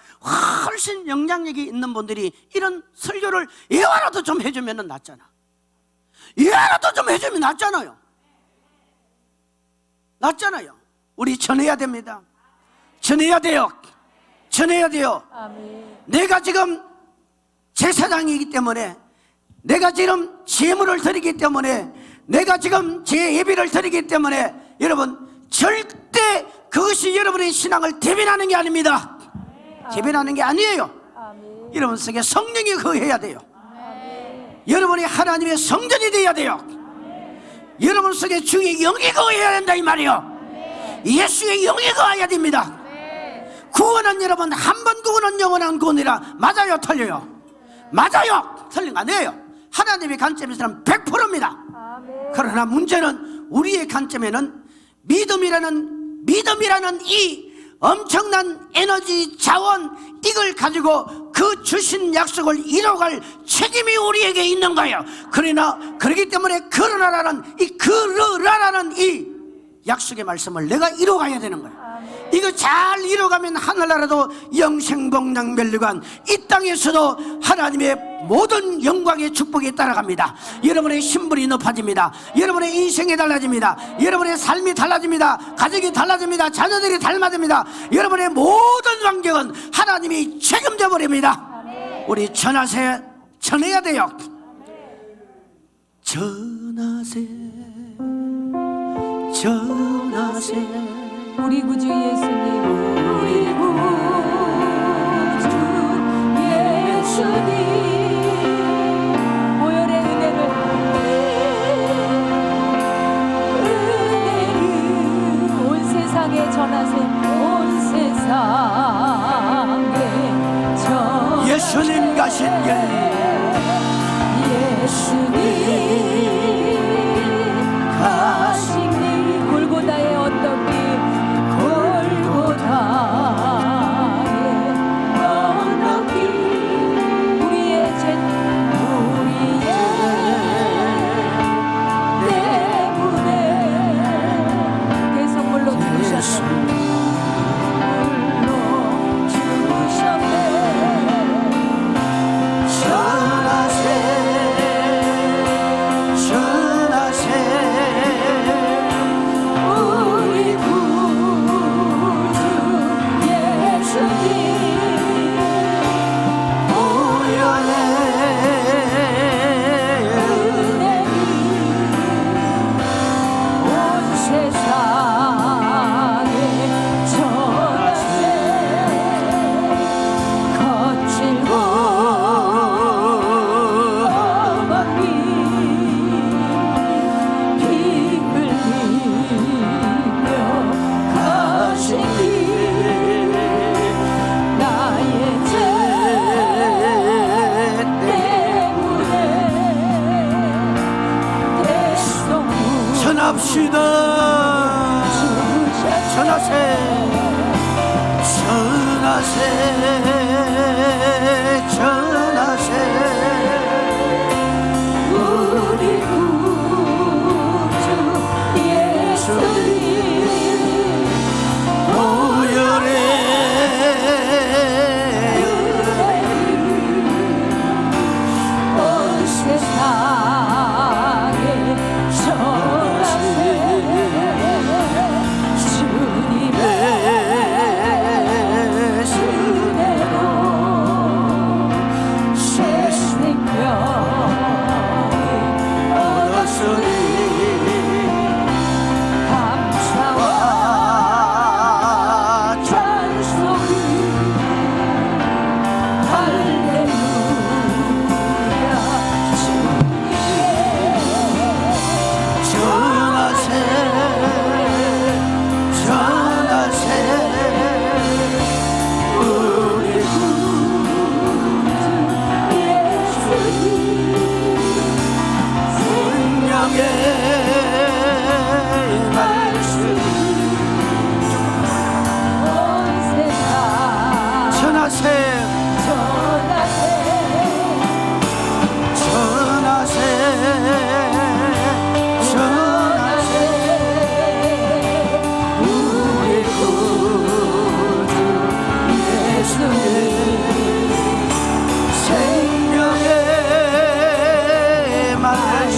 훨씬 영향력이 있는 분들이 이런 설교를 예화라도 좀 해주면 낫잖아. 예화라도 좀 해주면 낫잖아요. 낫잖아요. 우리 전해야 됩니다. 전해야 돼요. 전해야 돼요.
아멘.
내가 지금 제사장이기 때문에, 내가 지금 제물을 드리기 때문에, 내가 지금 제 예비를 드리기 때문에, 여러분 절대 그것이 여러분의 신앙을 대변하는 게 아닙니다. 대변하는 게 아니에요.
아멘.
여러분 속에 성령이 거해야 돼요.
아멘.
여러분이 하나님의 성전이 되어야 돼요. 여러분 속에 주의 영이 거해야 된다 이 말이요. 예수의 영이 거해야 됩니다. 구원은 여러분 한 번 구원은 영원한 구원이라. 맞아요 틀려요? 맞아요. 틀린 거 아니에요. 하나님의 관점에서는 100%입니다.
아멘.
그러나 문제는 우리의 관점에는 믿음이라는 이 엄청난 에너지 자원, 이걸 가지고 그 주신 약속을 이뤄갈 책임이 우리에게 있는 거예요. 그렇기 때문에 그러라라는 이 약속의 말씀을 내가 이뤄가야 되는 거예요. 이거 잘 이뤄가면 하늘나라도 영생복락멸류관, 이 땅에서도 하나님의 모든 영광의 축복이 따라갑니다. 여러분의 신분이 높아집니다. 여러분의 인생이 달라집니다. 여러분의 삶이 달라집니다. 가족이 달라집니다. 자녀들이 달라집니다. 여러분의 모든 환경은 하나님이 책임져 버립니다. 우리 전하세, 전해야 돼요. 전하세, 전하세,
우리 구주 예수님, 우리 구주 예수님, 보혈의 은혜를 온 세상에 전하세, 온 세상에 전하세.
예수님 가신 길,
예수님 가신 길, 골고다의 언덕이, 골고다의 언덕이, 우리의 죄 때문에 대성물로 죽으셨네.
전하세, 전하세,
우리 구주 예수님,
보혈의
온 세상에 전하세. 거칠고 험한 길, 피 흘리며 가신 길, 나의 죄 때문에 대성물
전합시다. 전하세, 전하세, 전하세,
우리 구주 예수님,
보혈의
온 세상에 전하세. 주님의 은혜로 새 생명이
얻었으니
감사와 찬송이, 할렐루야.
전하세, 전하세, 우리 생명의 말씀.
온 세상
전하세,
전하세.
전하세, 전하세, 우리 구주 예수님, 생명의 말씀.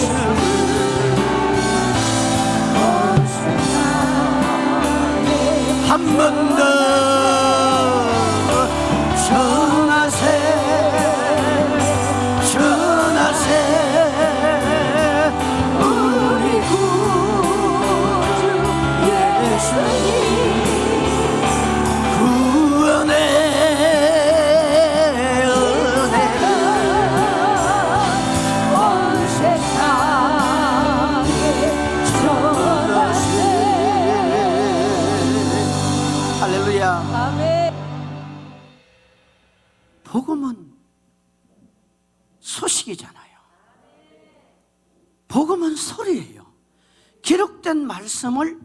한 번 더 전하세, 전하세, 우리 구주 예수님, 구원의 은혜를
온 세상에 전하세.
할렐루야.
아멘.
복음은 소식이잖아요. 복음은 소리예요. 기록된 말씀을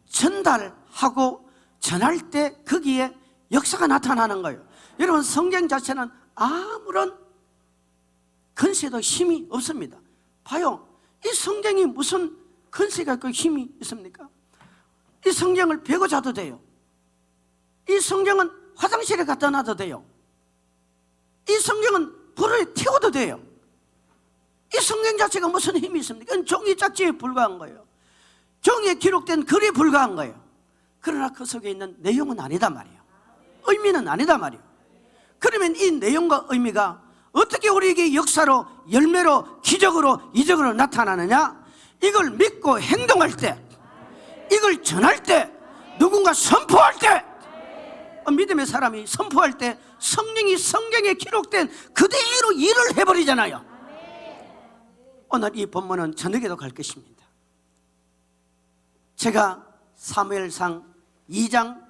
전달하고 전할 때 거기에 역사가 나타나는 거예요. 여러분, 성경 자체는 아무런 근세도 힘이 없습니다. 봐요, 이 성경이 무슨 근세가 있고 힘이 있습니까? 이 성경을 베고 자도 돼요. 이 성경은 화장실에 갖다 놔도 돼요. 이 성경은 불을 태워도 돼요. 이 성경 자체가 무슨 힘이 있습니까? 이건 종이 짝지에 불과한 거예요. 종이에 기록된 글에 불과한 거예요. 그러나 그 속에 있는 내용은 아니다 말이에요. 의미는 아니다 말이에요. 그러면 이 내용과 의미가 어떻게 우리에게 역사로, 열매로, 기적으로, 이적으로 나타나느냐? 이걸 믿고 행동할 때, 이걸 전할 때, 누군가 선포할 때, 믿음의 사람이 선포할 때 성령이 성경에 기록된 그대로 일을 해버리잖아요. 오늘 이 본문은 저녁에도 갈 것입니다. 제가 사무엘상 2장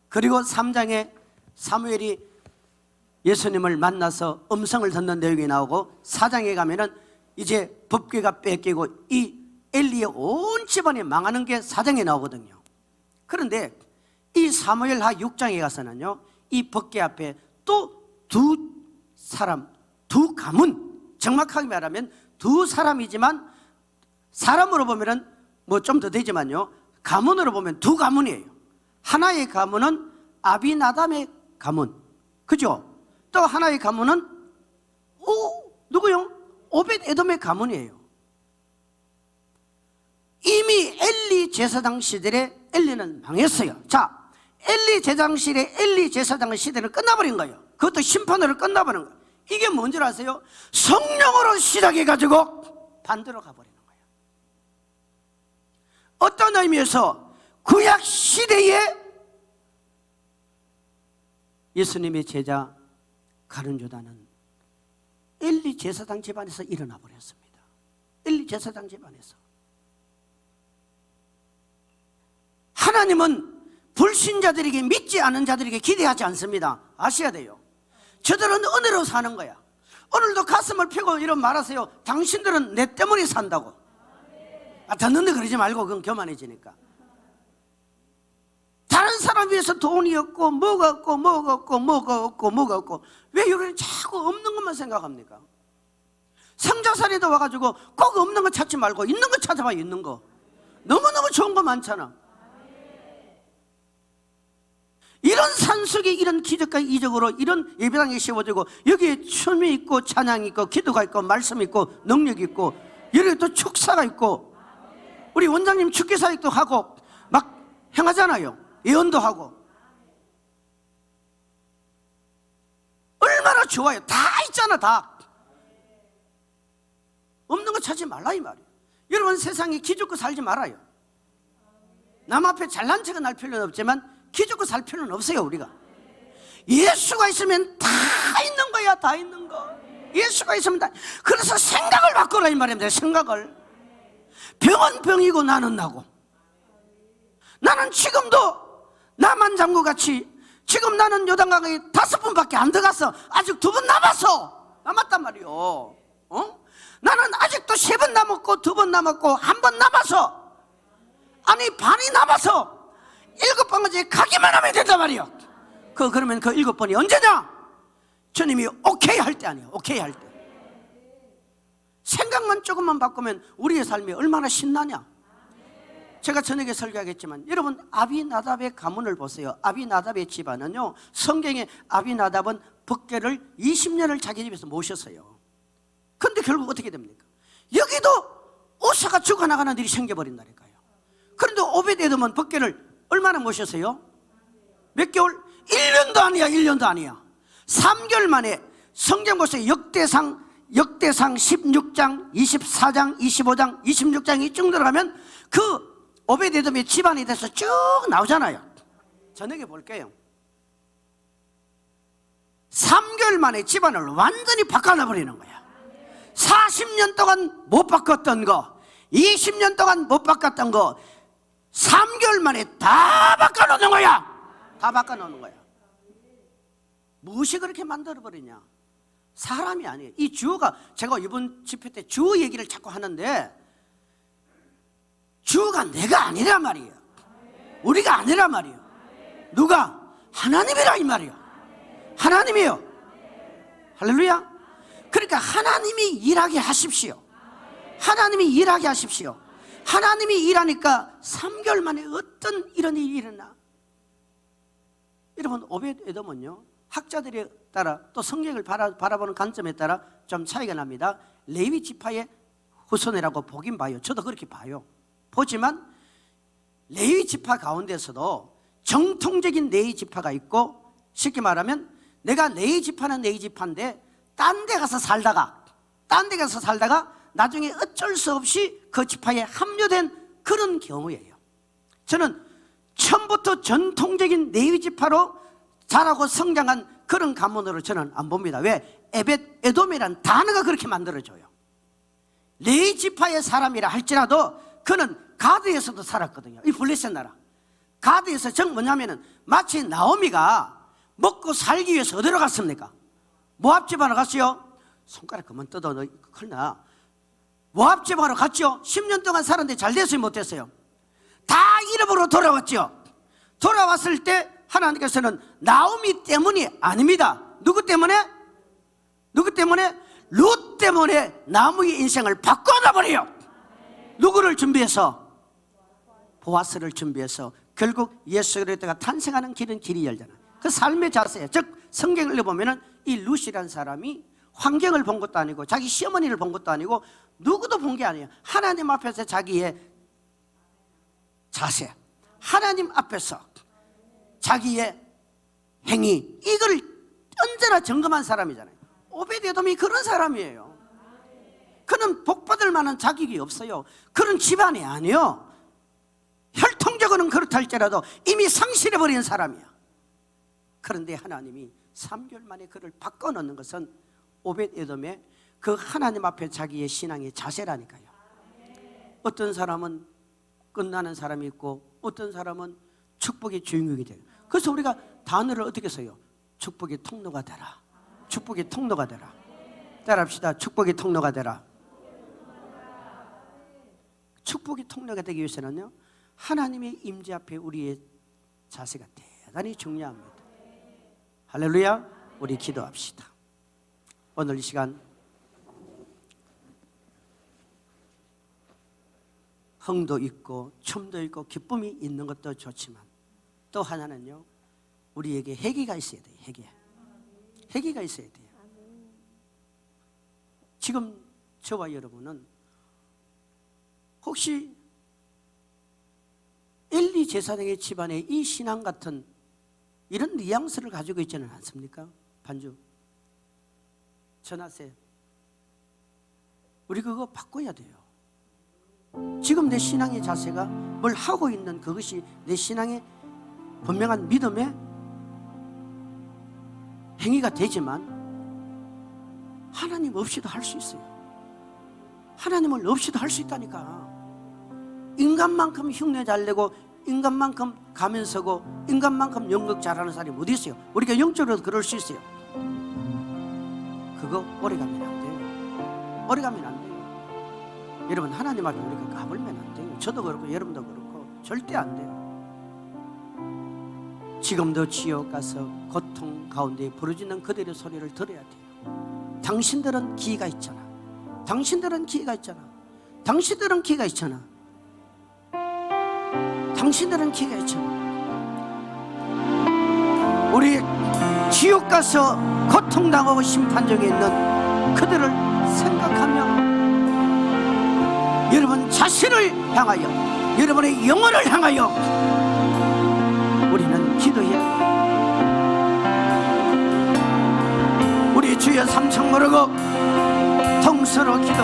그리고 3장에 사무엘이 예수님을 만나서 음성을 듣는 내용이 나오고 4장에 가면은 이제 법궤가 뺏기고 이 엘리의 온 집안이 망하는 게 4장에 나오거든요. 그런데 이 사무엘하 6장에 가서는요, 이 법궤 앞에 또 두 사람, 두 가문, 정확하게 말하면 두 사람이지만 사람으로 보면은 뭐 좀 더 되지만요, 가문으로 보면 두 가문이에요. 하나의 가문은 아비나답의 가문, 그죠? 또 하나의 가문은 누구요? 오벳 에돔의 가문이에요. 이미 엘리 제사장 시대에 엘리는 망했어요. 자, 엘리 제사장 시대, 엘리 제사장 시대는 끝나버린 거예요. 그것도 심판으로 끝나버린 거예요. 이게 뭔지 아세요? 성령으로 시작해가지고 반대로 가버리는 거예요. 어떤 의미에서 구약 시대에 예수님의 제자 가룟 유다는 엘리 제사장 집안에서 일어나 버렸습니다. 엘리 제사장 집안에서. 하나님은 불신자들에게, 믿지 않은 자들에게 기대하지 않습니다. 아셔야 돼요. 저들은 은혜로 사는 거야. 오늘도 가슴을 펴고 이런 말하세요. 당신들은 내 때문에 산다고. 듣는데 그러지 말고, 그건 교만해지니까. 다른 사람 위해서 돈이 없고 뭐가 없고 왜 이런 자꾸 없는 것만 생각합니까? 성자살이도 와가지고 꼭 없는 거 찾지 말고 있는 거 찾아봐. 있는 거 너무너무 좋은 거 많잖아. 이런 산속에 이런 기적과 이적으로 이런 예배당이 세워지고 여기에 춤이 있고 찬양이 있고 기도가 있고 말씀이 있고 능력이 있고 여기에 또 축사가 있고 우리 원장님 축기사역도 하고 막 행하잖아요. 예언도 하고 얼마나 좋아요. 다 있잖아. 다 없는 거 찾지 말라 이 말이에요. 여러분, 세상에 기죽고 살지 말아요. 남 앞에 잘난 척은 할 필요는 없지만 기죽고 살 필요는 없어요. 우리가 예수가 있으면 다 있는 거야. 다 있는 거. 예수가 있으면 다. 그래서 생각을 바꾸라 이 말입니다. 생각을. 병은 병이고 나는 나고. 나는 지금도 나만 장구같이 지금 나는 요단강에 5번밖에 안 들어가서 아직 2번 남았단 말이요. 나는 아직도 3번 남았고 2번 남았고 1번 남아서, 아니 반이 남아서 7번까지 가기만 하면 된단 말이요. 그러면 그 7번이 언제냐? 주님이 오케이 할 때 아니에요. 오케이 할 때. 생각만 조금만 바꾸면 우리의 삶이 얼마나 신나냐. 제가 저녁에 설교하겠지만 여러분, 아비나답의 가문을 보세요. 아비나답의 집안은요, 성경에 아비나답은 법궤를 20년을 자기 집에서 모셨어요. 그런데 결국 어떻게 됩니까? 여기도 오사가 죽어나가는 일이 생겨버린다니까요. 그런데 오벳에돔은 법궤를 얼마나 모셨어요? 몇 개월? 1년도 아니야. 1년도 아니야. 3개월 만에 성경 보세요. 역대상 16장, 24장, 25장, 26장이 쭉 들어가면 그 오벳에돔의 집안에 대해서 쭉 나오잖아요. 저녁에 볼게요. 3개월 만에 집안을 완전히 바꿔놔버리는 거야. 40년 동안 못 바꿨던 거, 20년 동안 못 바꿨던 거 3개월 만에 다 바꿔놓는 거야. 다 바꿔놓는 거야. 무엇이 그렇게 만들어버리냐? 사람이 아니에요. 이 주어가, 제가 이번 집회 때 주어 얘기를 자꾸 하는데 주어가 내가 아니란 말이에요. 우리가 아니란 말이에요. 누가? 하나님이라 이 말이에요. 하나님이에요. 할렐루야. 그러니까 하나님이 일하게 하십시오. 하나님이 일하게 하십시오. 하나님이 일하니까 3개월 만에 어떤 이런 일이 일어나? 여러분 오벳 에돔은요, 학자들에 따라 또 성경을 바라보는 관점에 따라 좀 차이가 납니다. 레위 지파의 후손이라고 보긴 봐요. 저도 그렇게 봐요. 보지만 레위 지파 가운데서도 정통적인 레위 지파가 있고, 쉽게 말하면 내가 레위 지파는 레위 지파인데 딴 데 가서 살다가 나중에 어쩔 수 없이 그 지파에 합류된 그런 경우예요. 저는 처음부터 전통적인 레위 지파로 자라고 성장한 그런 가문으로 저는 안 봅니다. 왜? 에벳 에돔이라는 단어가 그렇게 만들어져요. 레위 지파의 사람이라 할지라도 그는 가드에서도 살았거든요. 이 블레셋 나라 가드에서 뭐냐면은 마치 나오미가 먹고 살기 위해서 어디로 갔습니까? 모압 지방으로 갔어요. 손가락 그만 뜯어, 너 큰일 나. 모압 지방으로 갔죠. 10년 동안 살았는데 잘 됐어요, 못 됐어요? 다 잃어버리고 돌아왔죠. 돌아왔을 때 하나님께서는 나오미 때문이 아닙니다. 누구 때문에? 룻 때문에 나무의 인생을 바꿔놔버려요. 누구를 준비해서? 보아스를 준비해서. 결국 예수 그리스도가 탄생하는 길은 길이 열잖아요. 그 삶의 자세, 즉 성경을 읽어보면 이 룻이라는 사람이 환경을 본 것도 아니고 자기 시어머니를 본 것도 아니고 누구도 본 게 아니에요. 하나님 앞에서 자기의 자세, 하나님 앞에서 자기의 행위, 이걸 언제나 점검한 사람이잖아요. 오벳 에돔이 그런 사람이에요. 그는 복받을 만한 자격이 없어요. 그런 집안이 아니에요. 혈통적으로는 그렇다 할지라도 이미 상실해버린 사람이야. 그런데 하나님이 3개월 만에 그를 바꿔놓는 것은 오벳 에돔의 그 하나님 앞에 자기의 신앙의 자세라니까요. 어떤 사람은 끝나는 사람이 있고 어떤 사람은 축복의 주인공이 돼요. 그래서 우리가 단어를 어떻게 써요? 축복의 통로가 되라. 축복의 통로가 되라. 따라합시다. 축복의 통로가 되라. 축복의 통로가 되기 위해서는요, 하나님의 임재 앞에 우리의 자세가 대단히 중요합니다. 할렐루야. 우리 기도합시다. 오늘 이 시간 흥도 있고 춤도 있고 기쁨이 있는 것도 좋지만 또 하나는요, 우리에게 회개가 있어야 돼요. 회개가 있어야 돼요. 지금 저와 여러분은 혹시 엘리 제사장의 집안에 이 신앙 같은 이런 뉘앙스를 가지고 있지는 않습니까? 반주 전하세, 우리 그거 바꿔야 돼요. 지금 내 신앙의 자세가 뭘 하고 있는 그것이 내 신앙의 분명한 믿음의 행위가 되지만 하나님 없이도 할 수 있어요. 하나님을 없이도 할 수 있다니까. 인간만큼 흉내 잘 내고 인간만큼 가면 서고 인간만큼 연극 잘하는 사람이 어디 있어요? 우리가 영적으로도 그럴 수 있어요. 그거 오래 가면 안 돼요. 오래 가면 안 돼요. 여러분, 하나님 앞에 우리가 가불면 안 돼요. 저도 그렇고 여러분도 그렇고 절대 안 돼요. 지금도 지옥 가서 고통 가운데 부르짖는 그들의 소리를 들어야 돼요. 당신들은 기회가 있잖아. 당신들은 기회가 있잖아. 당신들은 기회가 있잖아. 당신들은 기회가 있잖아. 우리 지옥 가서 고통당하고 심판정에 있는 그들을 생각하며 여러분 자신을 향하여, 여러분의 영혼을 향하여 우리는 기도해야 돼요. 우리 주여 삼층 모르고 통서로 기도